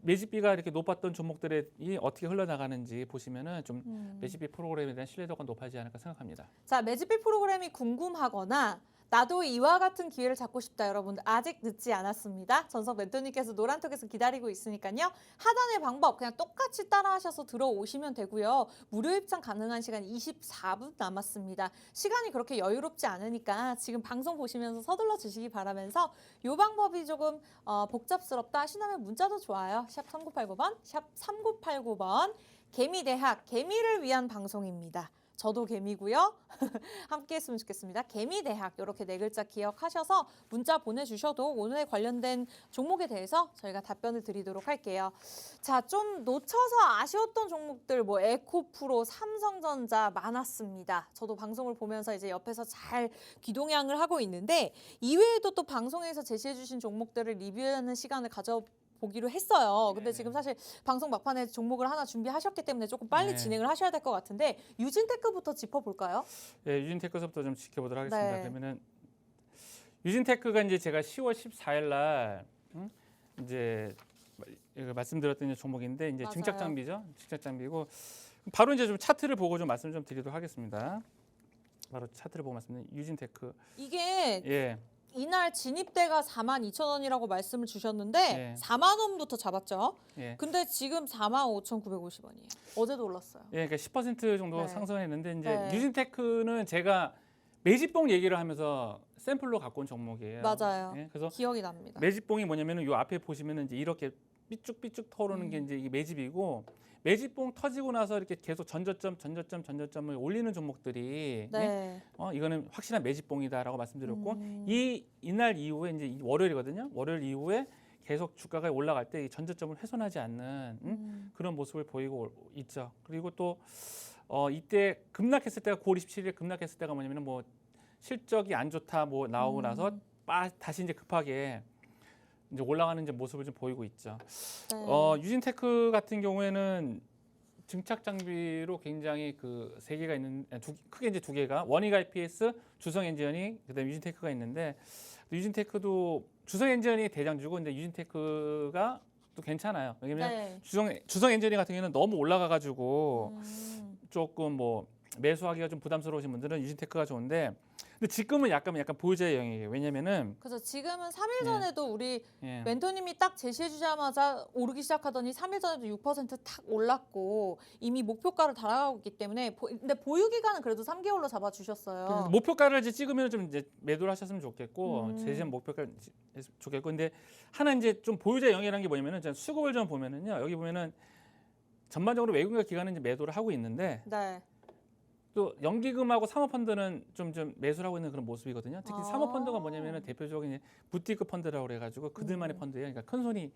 매집비가 이렇게 높았던 종목들이 어떻게 흘러나가는지 보시면은 좀 매집비 프로그램에 대한 신뢰도가 높아지지 않을까 생각합니다. 자, 매집비 프로그램이 궁금하거나 나도 이와 같은 기회를 잡고 싶다 여러분들 아직 늦지 않았습니다. 전석 멘토님께서 노란톡에서 기다리고 있으니까요. 하단의 방법 그냥 똑같이 따라하셔서 들어오시면 되고요. 무료 입장 가능한 시간 24분 남았습니다. 시간이 그렇게 여유롭지 않으니까 지금 방송 보시면서 서둘러 주시기 바라면서 이 방법이 조금 복잡스럽다 하시다면 문자도 좋아요. 샵 3989번, 샵 3989번 개미대학, 개미를 위한 방송입니다. 저도 개미고요. 함께 했으면 좋겠습니다. 개미대학 이렇게 네 글자 기억하셔서 문자 보내주셔도 오늘에 관련된 종목에 대해서 저희가 답변을 드리도록 할게요. 자, 좀 놓쳐서 아쉬웠던 종목들 뭐 에코프로, 삼성전자 많았습니다. 저도 방송을 보면서 이제 옆에서 잘 귀동냥을 하고 있는데 이외에도 또 방송에서 제시해 주신 종목들을 리뷰하는 시간을 보기로 했어요. 근데 지금 사실 방송 막판에 종목을 하나 준비하셨기 때문에 조금 빨리 진행을 하셔야 될 것 같은데 유진테크부터 짚어볼까요? 네, 유진테크서부터 좀 지켜보도록 하겠습니다. 네. 그러면은 유진테크가 이제 제가 10월 14일 날 이제 말씀드렸던 이제 종목인데 이제 맞아요. 증착 장비죠. 증착 장비고 바로 이제 좀 차트를 보고 좀 말씀 좀 드리도록 하겠습니다. 바로 차트를 보고 말씀드리면 유진테크 이게 예. 이날 진입대가 42,000원이라고 말씀을 주셨는데 예. 4만 원부터 잡았죠. 예. 근데 지금 45,950원이에요. 어제도 올랐어요. 예, 그러니까 10% 정도 네. 상승했는데 이제 네. 유진테크는 제가 매집봉 얘기를 하면서 샘플로 갖고 온 종목이에요. 맞아요. 예, 그래서 기억이 납니다. 매집봉이 뭐냐면은 요 앞에 보시면은 이제 이렇게 삐쭉삐쭉 터오르는 게 이제 이게 매집이고 매집봉 터지고 나서 이렇게 계속 전저점을 올리는 종목들이 네. 이거는 확실한 매집봉이다라고 말씀드렸고 이날 이후에 이제 월요일이거든요. 월요일 이후에 계속 주가가 올라갈 때 이 전저점을 훼손하지 않는 그런 모습을 보이고 있죠. 그리고 또 이때 급락했을 때가 9월 27일에 급락했을 때가 뭐냐면은 뭐 실적이 안 좋다 뭐 나오고 나서 다시 이제 급하게 이제 올라가는 이제 모습을 좀 보이고 있죠. 네. 유진테크 같은 경우에는 증착 장비로 굉장히 그 세 개가 있는 크게 이제 두 개가 원익 IPS, 주성 엔지니어링, 그다음에 유진테크가 있는데 유진테크도 주성 엔지니어링이 대장주고 근데 유진테크가 또 괜찮아요. 왜냐면 네. 주성 엔지니어링 같은 경우는 너무 올라가가지고 조금 뭐 매수하기가 좀 부담스러우신 분들은 유진테크가 좋은데 근데 지금은 약간 보유자의 영역이에요. 왜냐면은 그래서 지금은 3일 전에도 우리 예. 멘토님이 딱 제시해 주자마자 오르기 시작하더니 3일 전에도 6%탁 올랐고 이미 목표가를 달아가고 있기 때문에 근데 보유 기간은 그래도 3개월로 잡아 주셨어요. 그래서 목표가를 이제 찍으면 좀 이제 매도를 하셨으면 좋겠고 제시한 목표가 좋겠고 근데 하나 이제 좀 보유자 영역이라는 게 뭐냐면은 수급을 좀 보면은요 여기 보면은 전반적으로 외국인과 기관은 이제 매도를 하고 있는데 네. 또 연기금하고 사모펀드는 좀 매수를 하고 있는 그런 모습이거든요. 특히 사모펀드가 뭐냐면은 대표적인 이제 부티크 펀드라고 그래가지고 그들만의 펀드예요. 그러니까 큰 손이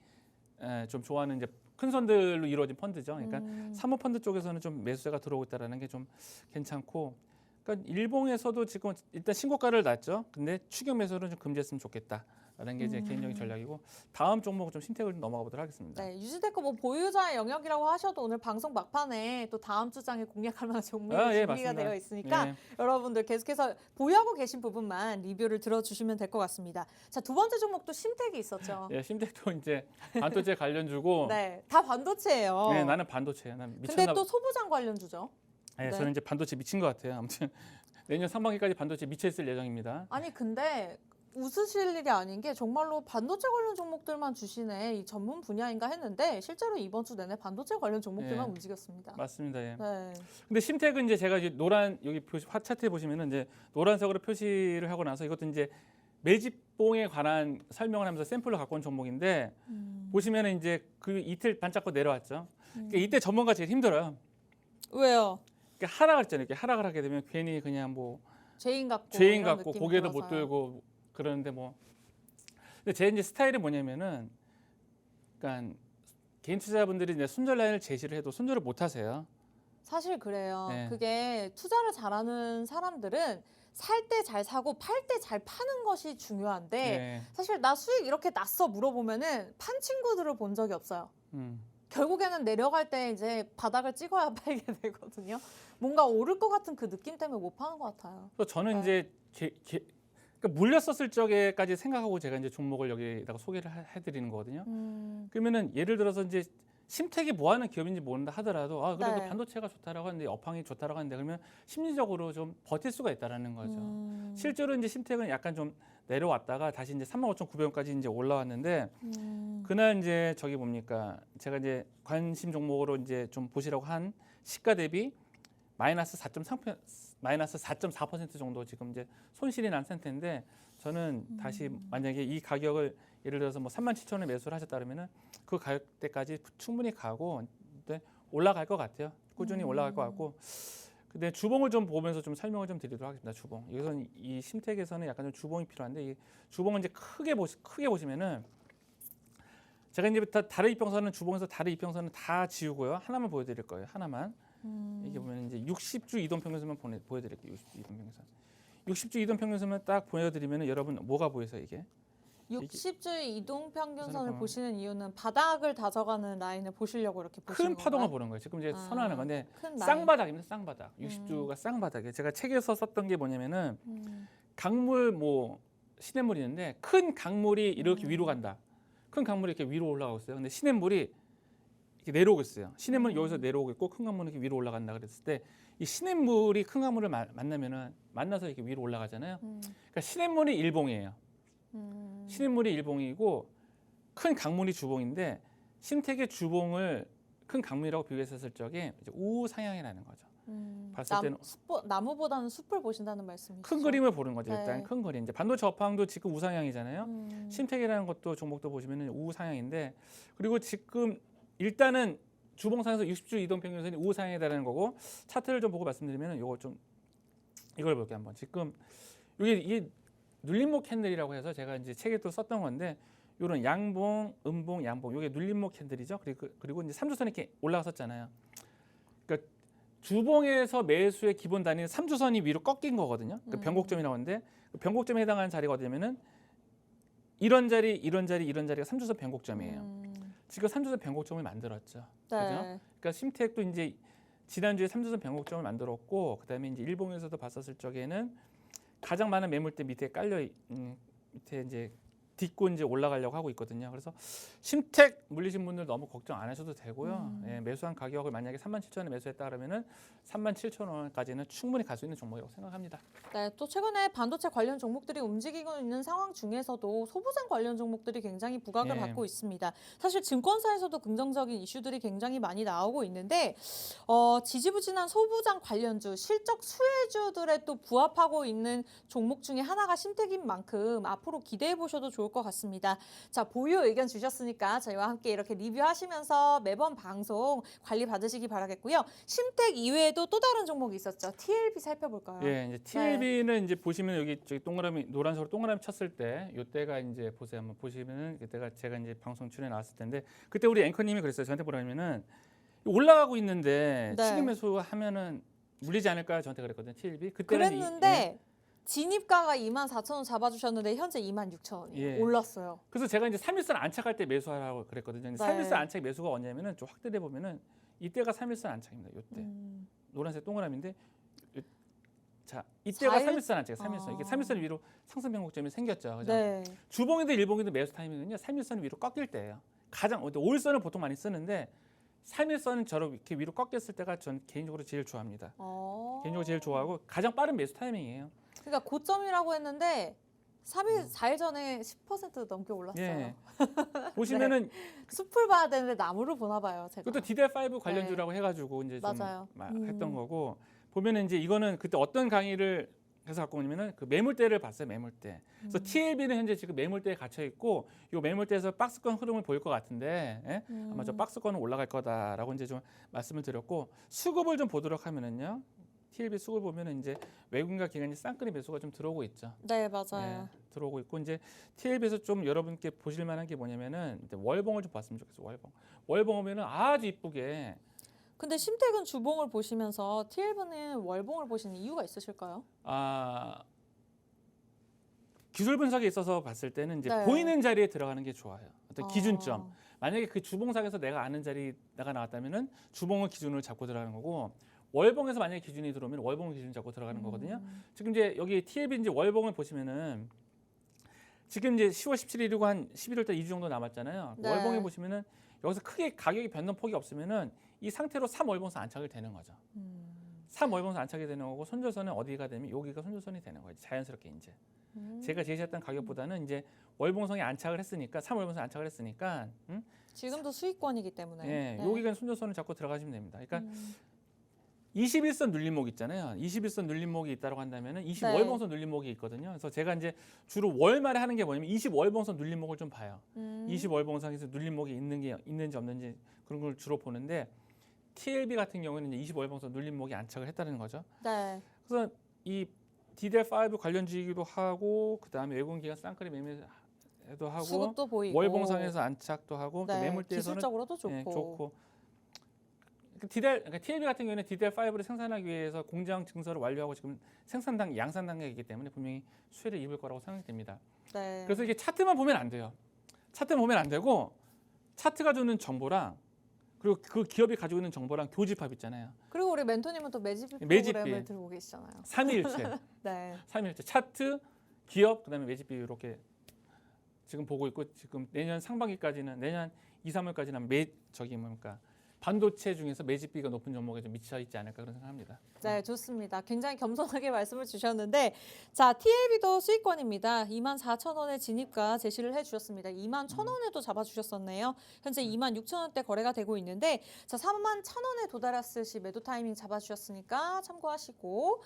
좀 좋아하는 이제 큰 손들로 이루어진 펀드죠. 그러니까 사모펀드 쪽에서는 좀 매수세가 들어오고 있다라는 게 좀 괜찮고, 그러니까 일봉에서도 지금 일단 신고가를 났죠. 근데 추격 매수는 좀 금지했으면 좋겠다. 라는 게 이제 개인적인 전략이고 다음 종목은 좀 신택을 좀 넘어가 보도록 하겠습니다. 네, 유지태코 뭐 보유자의 영역이라고 하셔도 오늘 방송 막판에 또 다음 주장에 공략할 만한 종목이 예, 준비가 맞습니다. 되어 있으니까 예. 여러분들 계속해서 보유하고 계신 부분만 리뷰를 들어주시면 될 것 같습니다. 자, 두 번째 종목도 신택이 있었죠. 예, 신택도 이제 반도체 관련주고 네, 다 반도체예요. 예, 나는 반도체야. 난 근데 미쳤나 또 소부장 관련주죠. 예, 네. 저는 이제 반도체 미친 것 같아요. 아무튼 내년 상반기까지 반도체 미쳐 있을 예정입니다. 아니 근데 웃으실 일이 아닌 게 정말로 반도체 관련 종목들만 주시네 이 전문 분야인가 했는데 실제로 이번 주 내내 반도체 관련 종목들만 예. 움직였습니다. 맞습니다. 예. 네. 근데 신택은 이제 제가 이제 노란 여기 차트에 보시면은 이제 노란색으로 표시를 하고 나서 이것도 이제 매집봉에 관한 설명을 하면서 샘플로 갖고 온 종목인데 보시면은 이제 그 이틀 반짝고 내려왔죠. 그러니까 이때 전문가 제일 힘들어요. 왜요? 그러니까 하락을 했잖아요. 이렇게 하락을 하게 되면 괜히 그냥 뭐 죄인 같고 죄인 이런 같고 느낌이 고개도 못 들어서요. 들고 그러는데 뭐 근데 제 이제 스타일이 뭐냐면은 그러니까 개인 투자자분들이 이제 손절 라인을 제시를 해도 손절을 못 하세요. 사실 그래요. 네. 그게 투자를 잘하는 사람들은 살 때 잘 사고 팔 때 잘 파는 것이 중요한데 네. 사실 나 수익 이렇게 났어 물어보면은 판 친구들을 본 적이 없어요. 결국에는 내려갈 때 이제 바닥을 찍어야 팔게 되거든요. 뭔가 오를 것 같은 그 느낌 때문에 못 파는 것 같아요. 또 저는 네. 이제 그러니까 물렸었을 적에까지 생각하고 제가 이제 종목을 여기다가 소개를 해드리는 거거든요. 그러면은 예를 들어서 이제 심택이 뭐 하는 기업인지 모른다 하더라도 아 그래도 네. 반도체가 좋다라고 하는데 업황이 좋다라고 하는데 그러면 심리적으로 좀 버틸 수가 있다라는 거죠. 실제로 이제 심택은 약간 좀 내려왔다가 다시 이제 35,900원까지 이제 올라왔는데 그날 이제 저기 뭡니까 제가 이제 관심 종목으로 이제 좀 보시라고 한 시가 대비 마이너스 4.4% 정도 지금 이제 손실이 난 상태인데 저는 다시 만약에 이 가격을 예를 들어서 뭐 37,000원에 매수를 하셨다 그러면은 그 가격대까지 충분히 가고 근데 올라갈 것 같아요. 꾸준히 올라갈 것 같고. 근데 주봉을 좀 보면서 좀 설명을 좀 드리도록 하겠습니다. 주봉. 여기서는 이 심택에서는 약간 좀 주봉이 필요한데 이 주봉은 이제 크게 보시면은 제가 이제 다른 이평선은 주봉에서 다른 이평선은 다 지우고요. 하나만 보여드릴 거예요. 하나만. 이게 보면 이제 60주 이동 평균선만 보여드릴게요. 60주 이동 평균선. 60주 이동 평균선만 딱 보여드리면은 여러분 뭐가 보여서 이게? 60주의 이동 평균선을 잠깐만. 보시는 이유는 바닥을 다져가는 라인을 보시려고 이렇게 보시는 큰 파동을 건가요? 보는 거예요. 지금 이제 아, 선호하는 건데 큰 라인. 쌍바닥입니다. 쌍바닥. 60주가 쌍바닥이에요. 제가 책에서 썼던 게 뭐냐면은 강물 뭐 시냇물이 있는데 큰 강물이 이렇게 위로 간다. 큰 강물이 이렇게 위로 올라가고 있어요. 근데 시냇물이 이렇게 내려오고 있어요. 시냇물이 여기서 내려오고 있고 큰 강물이 이렇게 위로 올라간다 그랬을 때 이 시냇물이 큰 강물을 만나면은 만나서 이렇게 위로 올라가잖아요. 그러니까 시냇물이 일봉이에요. 시냇물이 일봉이고 큰 강물이 주봉인데 심택의 주봉을 큰 강물이라고 비교했었을 적에 이제 우상향이라는 거죠. 봤을 때는 나무보다는 숲을 보신다는 말씀이시죠? 큰 그림을 보는 거죠. 네. 일단 큰 그림. 이제 반도체 업황도 지금 우상향이잖아요. 심택이라는 것도 종목도 보시면은 우상향인데 그리고 지금 일단은 주봉상에서 60주 이동 평균선이 우상향이라는 거고 차트를 좀 보고 말씀드리면은 이거 좀 이걸 볼게요 한번. 지금 이게 눌림목 캔들이라고 해서 제가 이제 책에 또 썼던 건데 이런 양봉, 음봉, 양봉 이게 눌림목 캔들이죠. 그리고 이제 3주선이 이렇게 올라갔었잖아요. 그러니까 주봉에서 매수의 기본 단위는 3주선이 위로 꺾인 거거든요. 그러니까 변곡점이라고 하는데 그 변곡점에 해당하는 자리가 어디냐면은 이런 자리가 3주선 변곡점이에요. 지금 3주선 변곡점을 만들었죠. 네. 그죠? 그러니까 심택도 이제 지난주에 3주선 변곡점을 만들었고 그다음에 이제 일봉에서도 봤었을 적에는 가장 많은 매물대 밑에 밑에 이제 딛고 이제 올라가려고 하고 있거든요. 그래서 심택 물리신 분들 너무 걱정 안 하셔도 되고요. 예, 매수한 가격을 만약에 37,000원에 매수했다 그러면은 37,000원까지는 충분히 갈 수 있는 종목이라고 생각합니다. 네, 또 최근에 반도체 관련 종목들이 움직이고 있는 상황 중에서도 소부장 관련 종목들이 굉장히 부각을 네. 받고 있습니다. 사실 증권사에서도 긍정적인 이슈들이 굉장히 많이 나오고 있는데 지지부진한 소부장 관련주, 실적 수혜주들에 또 부합하고 있는 종목 중에 하나가 심택인 만큼 앞으로 기대해 보셔도 좋을 것 같습니다. 자, 보유 의견 주셨으니까 저희와 함께 이렇게 리뷰하시면서 매번 방송 관리 받으시기 바라겠고요. 심택 이외에도 또 다른 종목이 있었죠. TLB 살펴볼까요? 예, 이제 TLB는 이제 보시면 여기 저기 동그라미 노란색으로 동그라미 쳤을 때 이때가 이제 보세요. 한번 보시면은 그때가 제가 이제 방송 출연해 나왔을 텐데 그때 우리 앵커님이 그랬어요. 저한테 뭐라냐면은 올라가고 있는데 네. 추격 매수하면은 물리지 않을까 저한테 그랬거든요. TLB 그때는 그랬는데 진입가가 24,000원 잡아주셨는데 현재 26,000원이에요. 예. 올랐어요. 그래서 제가 이제 3일선 안착할 때 매수하라고 그랬거든요. 근데 네. 3일선 안착 매수가 언제냐면은 좀 확대해 보면은 이때가 3일선 안착입니다. 이때 노란색 동그라미인데 자 이때가 4일? 3일선 안착, 3일선 이게 3일선 위로 상승 변곡점이 생겼죠. 그죠? 네. 주봉이든 일봉이든 매수 타이밍은요 3일선 위로 꺾일 때예요. 가장 5일선을 보통 많이 쓰는데 3일선은 저로 이렇게 위로 꺾였을 때가 전 개인적으로 제일 좋아합니다. 개인적으로 제일 좋아하고 가장 빠른 매수 타이밍이에요. 그러니까 고점이라고 했는데 4일 전에 10% 넘게 올랐어요. 예. 보시면은 숲을 봐야 되는데 나무를 보나 봐요, 제가. 그것도 DDR5 관련주라고 해가지고 이제 좀 맞아요. 했던 거고 보면은 이제 이거는 그때 어떤 강의를 해서 갖고 오냐면은 그 매물대를 봤어요, 매물대. 그래서 TLB는 현재 지금 매물대에 gat혀 있고 이 매물대에서 박스권 흐름을 보일 것 같은데 예? 아마 저 박스권은 올라갈 거다라고 이제 좀 말씀을 드렸고 수급을 좀 보도록 하면은요. TLB 수급을 보면은 이제 외국인과 기관이 쌍끌이 매수가 좀 들어오고 있죠. 네, 맞아요. 예, 들어오고 있고 이제 TLB에서 좀 여러분께 보실 만한 게 뭐냐면은 이제 월봉을 좀 봤으면 좋겠어요. 월봉 보면은 아주 이쁘게 근데 심택은 주봉을 보시면서 TLB는 월봉을 보시는 이유가 있으실까요? 기술 분석에 있어서 봤을 때는 이제 네. 보이는 자리에 들어가는 게 좋아요. 어떤 기준점. 아, 만약에 그 주봉상에서 내가 아는 자리가 나왔다면은 주봉을 기준으로 잡고 들어가는 거고 월봉에서 만약에 기준이 들어오면 월봉을 기준 잡고 들어가는 거거든요. 지금 이제 여기 TLB 이제 월봉을 보시면은 지금 이제 10월 17일이고 한 11월 달 2주 정도 남았잖아요. 네. 월봉에 보시면은 여기서 크게 가격이 변동폭이 없으면은 이 상태로 3월봉선 안착을 되는 거죠. 3월봉선 안착이 되는 거고 손절선은 어디가 되면 여기가 손절선이 되는 거예요. 자연스럽게 이제. 제가 제시했던 가격보다는 이제 월봉선이 안착을 했으니까 3월봉선 안착을 했으니까 지금도 수익권이기 때문에. 예, 네. 여기가 손절선을 잡고 들어가시면 됩니다. 그러니까 21선 눌림목 있잖아요. 21선 눌림목이 있다고 한다면은 25월봉선 눌림목이 있거든요. 그래서 제가 이제 주로 월말에 하는 게 뭐냐면 25월봉선 눌림목을 좀 봐요. 25월봉선에서 눌림목이 있는지 없는지 그런 걸 주로 보는데 TLB 같은 경우는 이제 25월봉선 눌림목이 안착을 했다는 거죠. 네. 그래서 이 DDR5 관련주이기도 하고 그다음에 외국인 기관 쌍끌이 매매도 하고 수급도 보이고. 월봉상에서 안착도 하고 또 네. 매물대에서는 기술적으로도 좋고. 예, 좋고. 그러니까 TLB 같은 경우에는 DDR5를 생산하기 위해서 공장 증설을 완료하고 지금 양산 단계이기 때문에 분명히 수혜를 입을 거라고 생각됩니다. 네. 그래서 이게 차트만 보면 안 돼요. 차트만 보면 안 되고 차트가 주는 정보랑 그리고 그 기업이 가지고 있는 정보랑 교집합 있잖아요. 그리고 우리 멘토님은 또 매집비 매집비. 프로그램을 들고 계시잖아요. 삼위일체. 네. 삼위일체 차트, 기업, 그다음에 매집비 이렇게 지금 보고 있고 지금 내년 상반기까지는 내년 2, 3월까지는 반도체 중에서 매집비가 높은 종목에 좀 미쳐 있지 않을까 그런 생각합니다. 네, 좋습니다. 굉장히 겸손하게 말씀을 주셨는데, 자, TLB도 수익권입니다. 24,000원의 진입가 제시를 해주셨습니다. 21,000원에도 잡아주셨었네요. 현재 26,000원대 거래가 되고 있는데, 자, 31,000원에 도달했을 시 매도 타이밍 잡아주셨으니까 참고하시고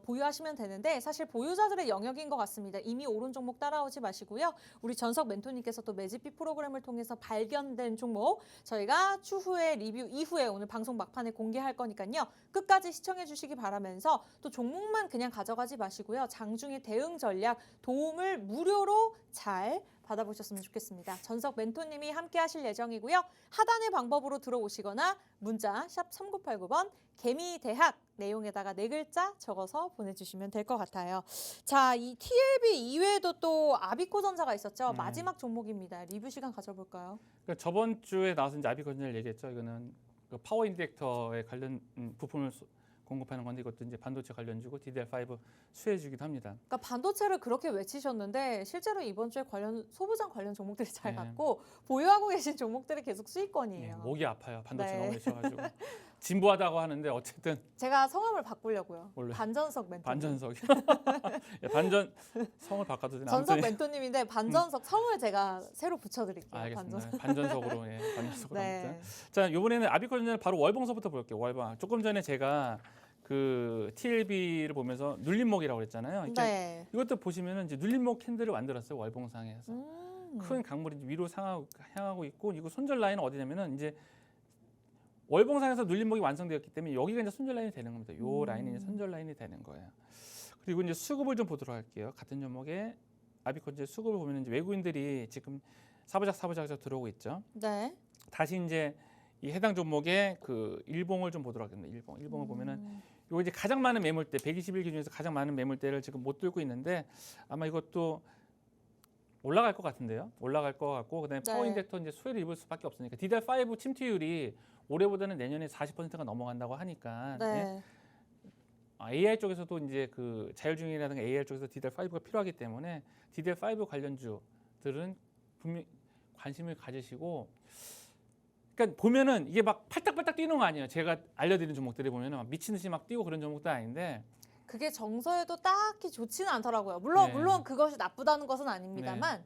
보유하시면 되는데, 사실 보유자들의 영역인 것 같습니다. 이미 오른 종목 따라오지 마시고요. 우리 전석 멘토님께서 또 매집비 프로그램을 통해서 발견된 종목 저희가 추후에 리뷰 이후에 오늘 방송 막판에 공개할 거니까요. 끝까지 시청해 주시기 바라면서 또 종목만 그냥 가져가지 마시고요. 장중의 대응 전략 도움을 무료로 잘 받아보셨으면 좋겠습니다. 전석 멘토님이 함께 하실 예정이고요. 하단의 방법으로 들어오시거나 문자 샵 3989번 개미대학 내용에다가 4글자 적어서 보내주시면 될 것 같아요. 자, 이 TLB 이외에도 또 아비코전자가 있었죠. 마지막 종목입니다. 리뷰 시간 가져볼까요? 그러니까 저번 주에 나와서 이제 아비콘을 얘기했죠. 이거는 그 파워 인젝터에 관련 부품을 공급하는 건데 이것도 이제 반도체 관련주고 DDR5 수혜주기도 합니다. 그러니까 반도체를 그렇게 외치셨는데 실제로 이번 주에 소부장 관련 종목들이 잘 네. 갔고 보유하고 계신 종목들이 계속 예, 수익권이에요. 목이 아파요. 반도체 네. 너무 외쳐가지고 진부하다고 하는데 어쨌든 제가 성함을 바꾸려고요. 원래 반전석 멘토. 반전석. 예, 반전 성을 바꿔도 되나? 전석 아무튼 멘토님인데 반전석 성을 제가 새로 붙여드릴게요. 알겠습니다. 반전석으로 예, 반전석으로 네. 아무튼. 자, 이번에는 아비콘은 바로 월봉서부터 볼게요. 월봉. 조금 전에 제가 그 TLB를 보면서 눌림목이라고 그랬잖아요. 이렇게 네. 이것도 보시면은 이제 눌림목 캔들을 만들었어요. 월봉상에서. 큰 강물이 위로 향하고 있고 이거 손절 라인은 어디냐면은 이제 월봉상에서 눌림목이 완성되었기 때문에 여기가 이제 손절 라인이 되는 겁니다. 요 라인이 이제 손절 라인이 되는 거예요. 그리고 이제 수급을 좀 보도록 할게요. 같은 종목에 아비콘 이제 수급을 보면 이제 외국인들이 지금 사부작 들어오고 있죠. 네. 다시 이제 이 해당 종목의 그 일봉을 좀 보도록 하겠습니다. 일봉을 보면은 요 이제 가장 많은 매물대 121 기준에서 가장 많은 매물대를 지금 못 들고 있는데 아마 이것도 올라갈 것 같은데요. 올라갈 것 같고 그다음에 네. 파워 인젝터 이제 수혜를 입을 수밖에 없으니까 DDR5 침투율이 올해보다는 내년에 40%가 넘어간다고 하니까 네. AI 쪽에서도 이제 그 자율주행이라든가 AI 쪽에서 DDR5가 필요하기 때문에 DDR5 관련주들은 분명히 관심을 가지시고 그러니까 보면은 이게 막 팔딱팔딱 뛰는 거 아니에요. 제가 알려드리는 종목들이 보면은 막 미친 듯이 막 뛰고 그런 종목도 아닌데 그게 정서에도 딱히 좋지는 않더라고요. 물론 네. 물론 그것이 나쁘다는 것은 아닙니다만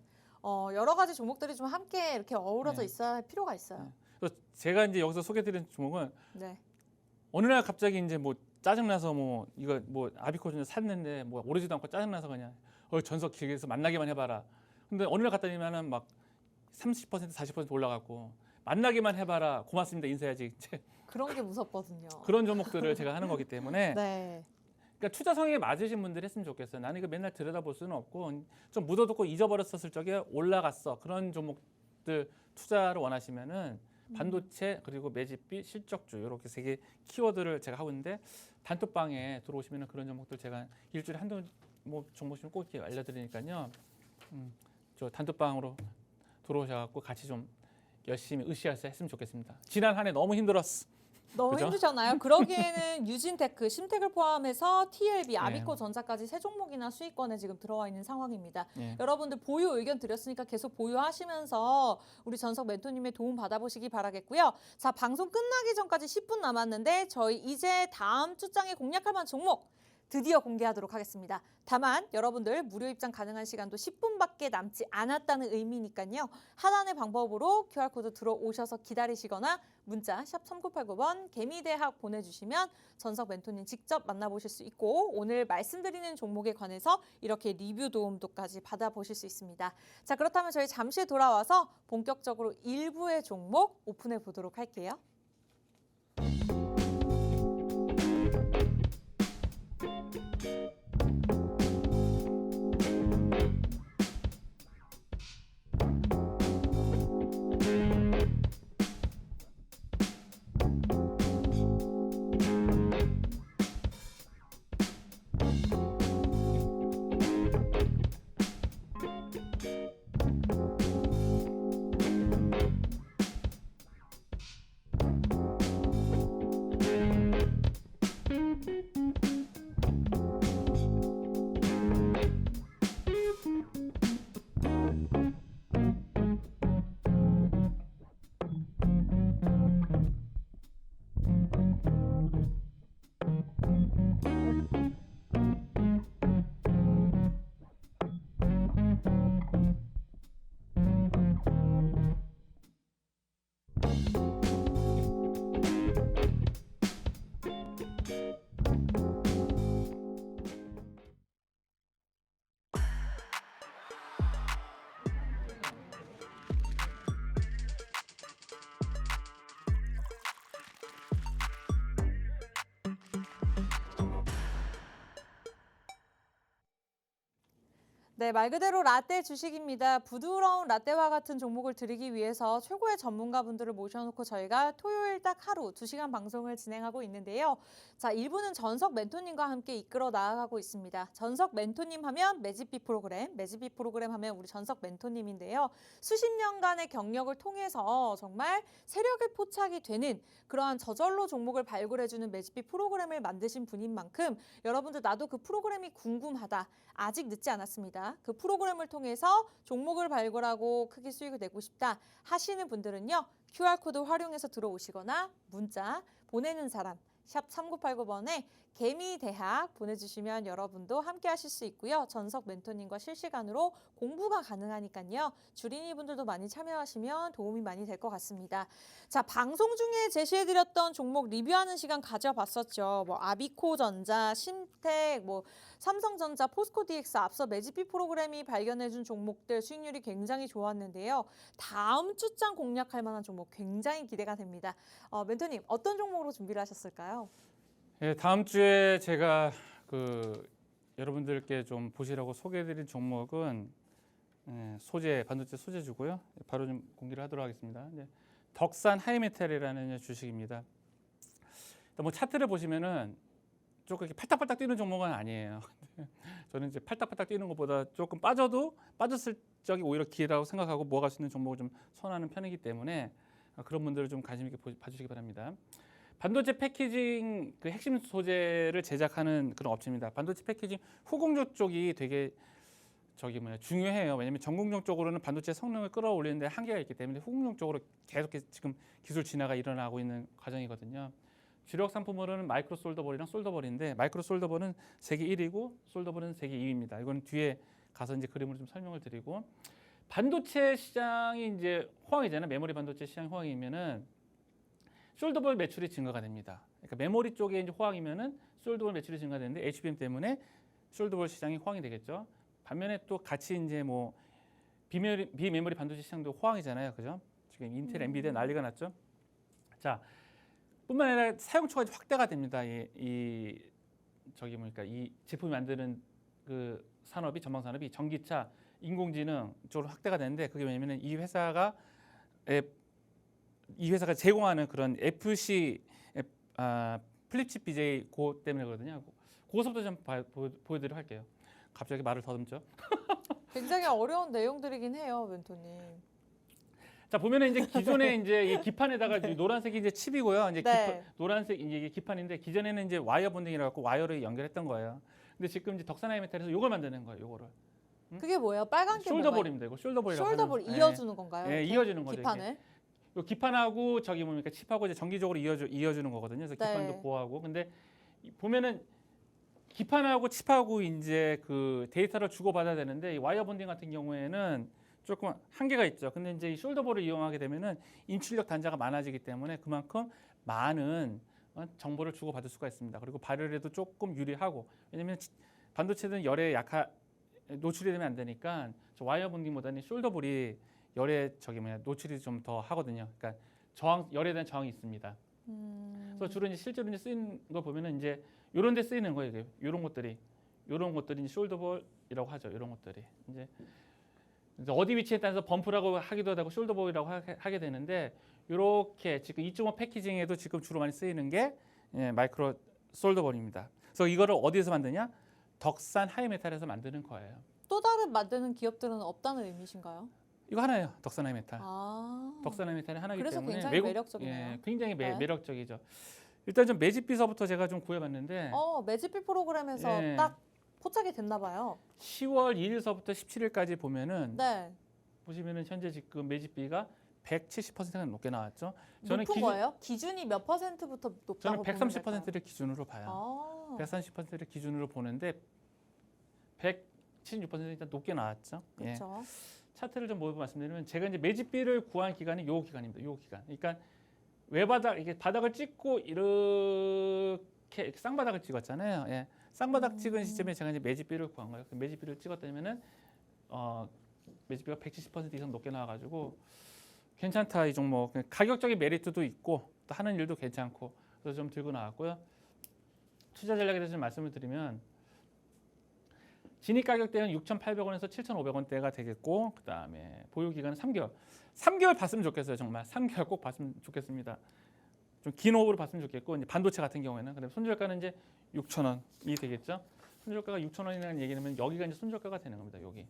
여러 가지 종목들이 좀 함께 이렇게 어우러져 네. 있어야 할 필요가 있어요. 그래서 제가 이제 여기서 소개드리는 종목은 네. 어느 날 갑자기 이제 뭐 짜증나서 뭐 이거 뭐 아비코준을 샀는데 뭐 오르지도 않고 짜증나서 그냥 전석 길게서 만나기만 해봐라. 근데 어느 날 갔더니만은 막 30% 40% 올라가고 만나기만 해봐라 고맙습니다 인사해야지 그런 게 무섭거든요. 그런 종목들을 제가 하는 거기 때문에 네. 그러니까 투자 성향에 맞으신 분들이 했으면 좋겠어요. 나는 이거 맨날 들여다볼 수는 없고 좀 묻어두고 잊어버렸었을 적에 올라갔어 그런 종목들 투자를 원하시면은 반도체 그리고 매집비 실적주 이렇게 세 개 키워드를 제가 하고 있는데 단톡방에 들어오시면은 그런 종목들 제가 일주일에 한두 뭐 종목씩 꼭 이렇게 알려드리니까요. 저 단톡방으로 들어오셔갖고 같이 좀 열심히 으쌰으쌰 했으면 좋겠습니다. 지난 한 해 너무 힘들었어. 너무 그죠? 힘드셨나요? 그러기에는 유진테크, 심텍을 포함해서 TLB, 네. 아비코 전자까지 세 종목이나 수익권에 지금 들어와 있는 상황입니다. 예. 여러분들 보유 의견 드렸으니까 계속 보유하시면서 우리 전석 멘토님의 도움 받아보시기 바라겠고요. 자, 방송 끝나기 전까지 10분 남았는데 저희 이제 다음 주장에 공략할 만한 종목 드디어 공개하도록 하겠습니다. 다만 여러분들 무료 입장 가능한 시간도 10분밖에 남지 않았다는 의미니까요. 하단의 방법으로 QR코드 들어오셔서 기다리시거나 문자 샵 3989번 개미대학 보내주시면 전석 멘토님 직접 만나보실 수 있고 오늘 말씀드리는 종목에 관해서 이렇게 리뷰 도움도까지 받아보실 수 있습니다. 자, 그렇다면 저희 잠시 후에 돌아와서 본격적으로 일부의 종목 오픈해 보도록 할게요. 네, 말 그대로 라떼 주식입니다. 부드러운 라떼와 같은 종목을 드리기 위해서 최고의 전문가분들을 모셔놓고 저희가 토요일 딱 하루 2시간 방송을 진행하고 있는데요. 자, 1부는 전석 멘토님과 함께 이끌어 나아가고 있습니다. 전석 멘토님 하면 매집비 프로그램 하면 우리 전석 멘토님인데요. 수십 년간의 경력을 통해서 정말 세력의 포착이 되는 그러한 저절로 종목을 발굴해주는 매집비 프로그램을 만드신 분인 만큼 여러분들 나도 그 프로그램이 궁금하다. 아직 늦지 않았습니다. 그 프로그램을 통해서 종목을 발굴하고 크게 수익을 내고 싶다 하시는 분들은요. QR코드 활용해서 들어오시거나 문자 보내는 사람 샵 3989번에 개미대학 보내주시면 여러분도 함께 하실 수 있고요. 전석 멘토님과 실시간으로 공부가 가능하니까요. 주린이 분들도 많이 참여하시면 도움이 많이 될 것 같습니다. 자, 방송 중에 제시해드렸던 종목 리뷰하는 시간 가져봤었죠. 뭐 아비코전자, 심텍, 뭐 삼성전자, 포스코DX 앞서 매집비 프로그램이 발견해준 종목들 수익률이 굉장히 좋았는데요. 다음 주장 공략할 만한 종목 굉장히 기대가 됩니다. 멘토님 어떤 종목으로 준비를 하셨을까요? 예, 다음 주에 제가 그 여러분들께 좀 보시라고 소개해드릴 종목은 반도체 소재주고요. 바로 좀 공개를 하도록 하겠습니다. 덕산 하이메탈이라는 주식입니다. 뭐 차트를 보시면은 조금 이렇게 팔딱팔딱 뛰는 종목은 아니에요. 저는 이제 팔딱팔딱 뛰는 것보다 조금 빠졌을 적이 오히려 기회라고 생각하고 모아갈 수 있는 종목을 좀 선호하는 편이기 때문에 그런 분들을 좀 관심 있게 봐주시기 바랍니다. 반도체 패키징 그 핵심 소재를 제작하는 그런 업체입니다. 반도체 패키징 후공정 쪽이 되게 중요해요. 왜냐하면 전공정 쪽으로는 반도체 성능을 끌어올리는데 한계가 있기 때문에 후공정 쪽으로 계속 지금 기술 진화가 일어나고 있는 과정이거든요. 주력 상품으로는 마이크로 솔더볼이랑 솔더볼인데 마이크로 솔더볼은 세계 1위고 솔더볼은 세계 2위입니다. 이건 뒤에 가서 이제 그림으로 좀 설명을 드리고 반도체 시장이 이제 호황이잖아요. 메모리 반도체 시장 호황이면은 솔더볼 매출이 증가가 됩니다. 그러니까 메모리 쪽에 이제 호황이면은 솔더볼 매출이 증가되는데 HBM 때문에 솔더볼 시장이 호황이 되겠죠. 반면에 또 같이 이제 뭐 비메모리 반도체 시장도 호황이잖아요. 그죠? 지금 인텔, 엔비디아 난리가 났죠. 자, 뿐만 아니라 사용처가 확대가 됩니다. 이 제품을 만드는 그 산업이 전방 산업이 전기차, 인공지능 쪽으로 확대가 되는데 그게 왜냐면은 이 회사가 제공하는 그런 FC 플립칩 BJ 그 때문에거든요. 그것부터 좀 보여드리도록 할게요. 갑자기 말을 더듬죠. 굉장히 어려운 내용들이긴 해요, 멘토님. 자 보면은 이제 기존에 이제 이 기판에다가 네. 노란색이 이제 칩이고요. 이제 네. 노란색 이게 기판인데 기존에는 이제 와이어 본딩이라고 갖고 와이어를 연결했던 거예요. 근데 지금 이제 덕산하이 메탈에서 이걸 만드는 거예요. 요거를. 그게 뭐예요? 빨간 게 뭔가요? 숄더볼입니다. 이거 숄더볼이라고. 숄더볼 하는, 이어주는 건가요? 예, 이어주는 거죠. 기판을? 요 기판하고 뭡니까 칩하고 이제 정기적으로 이어주는 거거든요. 그래서 기판도 네. 보호하고. 근데 보면은 기판하고 칩하고 이제 그 데이터를 주고 받아야 되는데 이 와이어 본딩 같은 경우에는 조금 한계가 있죠. 근데 이제 이 숄더볼을 이용하게 되면은 인출력 단자가 많아지기 때문에 그만큼 많은 정보를 주고 받을 수가 있습니다. 그리고 발열에도 조금 유리하고 왜냐면 반도체는 열에 노출이 되면 안 되니까 와이어 본딩보다는 숄더볼이 열에 노출이 좀 더 하거든요. 그러니까 열에 대한 저항이 있습니다. 그래서 주로 이제 실제로 이제 쓰이는 거 보면은 이제 이런 데 쓰이는 거예요. 이런 것들이 이제 숄더볼이라고 하죠. 이런 것들이 이제 어디 위치에 따라서 범프라고 하기도 하고 숄더볼이라고 하게 되는데 이렇게 지금 2.5 패키징에도 지금 주로 많이 쓰이는 게 마이크로 솔더볼입니다. 그래서 이거를 어디에서 만드냐? 덕산 하이메탈에서 만드는 거예요. 또 다른 만드는 기업들은 없다는 의미신가요? 이거 하나예요. 덕산 하이메탈. 아. 덕산 하이메탈이 하나이기 그래서 때문에 굉장히 매력적이네요. 굉장히 네. 매력적이죠. 일단 좀 매집비서부터 제가 좀 구해봤는데 매집비 프로그램에서 예. 딱 포착이 됐나 봐요. 10월 2일서부터 17일까지 보면은 네. 보시면은 현재 지금 매집비가 170%가 높게 나왔죠. 저는 높은 거예요? 기준이 몇 %부터 높다고 저는 보면 될까요? 130%를 기준으로 봐요. 아. 130%를 기준으로 보는데 176% 일단 높게 나왔죠. 예. 그렇죠. 차트를 좀 보고 말씀드리면 제가 이제 매집비를 구한 기간이 요 기간입니다. 요 기간. 그러니까 외바닥 이게 바닥을 찍고 이렇게 쌍바닥을 찍었잖아요. 예. 쌍바닥 찍은 시점에 제가 이제 매집비를 구한 거예요. 그 매집비를 찍었다면은 매집비가 170% 이상 높게 나와가지고 괜찮다 이 종목. 가격적인 메리트도 있고 또 하는 일도 괜찮고 그래서 좀 들고 나왔고요. 투자 전략에 대해서 좀 말씀을 드리면 진입 가격대는 6,800원에서 7,500원대가 되겠고 그다음에 보유 기간은 3개월. 3개월 봤으면 좋겠어요. 정말 3개월 꼭 봤으면 좋겠습니다. 좀 긴 호흡으로 봤으면 좋겠고 이제 반도체 같은 경우에는 그다음에 손절가는 이제 6,000원이 되겠죠. 손절가가 6,000원이라는 얘기는 여기가 이제 손절가가 되는 겁니다. 여기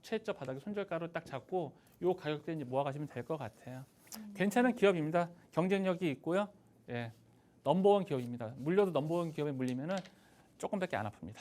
최저 바닥에 손절가로 딱 잡고 요 가격대 이제 모아가시면 될 것 같아요. 괜찮은 기업입니다. 경쟁력이 있고요. 예, 넘버원 기업입니다. 물려도 넘버원 기업에 물리면은 조금밖에 안 아픕니다.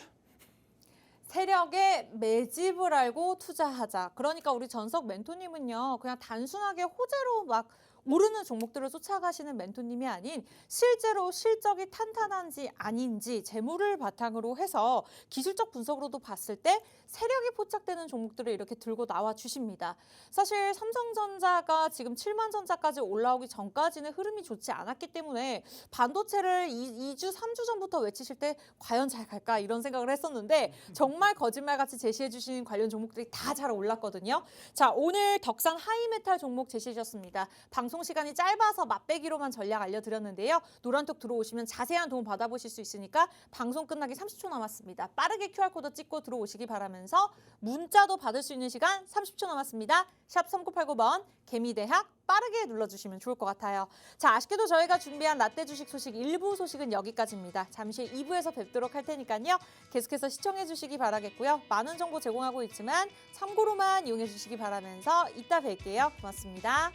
세력의 매집을 알고 투자하자. 그러니까 우리 전석 멘토님은요, 그냥 단순하게 호재로 막 오르는 종목들을 쫓아가시는 멘토님이 아닌 실제로 실적이 탄탄한지 아닌지 재물을 바탕으로 해서 기술적 분석으로도 봤을 때 세력이 포착되는 종목들을 이렇게 들고 나와 주십니다. 사실 삼성전자가 지금 7만 전자까지 올라오기 전까지는 흐름이 좋지 않았기 때문에 반도체를 2주, 3주 전부터 외치실 때 과연 잘 갈까 이런 생각을 했었는데 정말 거짓말같이 제시해 주신 관련 종목들이 다 잘 올랐거든요. 자, 오늘 덕산 하이메탈 종목 제시해 주셨습니다. 방송 방송 시간이 짧아서 맛배기로만 전략 알려드렸는데요. 노란톡 들어오시면 자세한 도움 받아보실 수 있으니까 방송 끝나기 30초 남았습니다. 빠르게 QR코드 찍고 들어오시기 바라면서 문자도 받을 수 있는 시간 30초 남았습니다. 샵 3989번 개미대학 빠르게 눌러주시면 좋을 것 같아요. 자, 아쉽게도 저희가 준비한 라떼 주식 소식 일부 소식은 여기까지입니다. 잠시 후 2부에서 뵙도록 할 테니까요. 계속해서 시청해 주시기 바라겠고요. 많은 정보 제공하고 있지만 참고로만 이용해 주시기 바라면서 이따 뵐게요. 고맙습니다.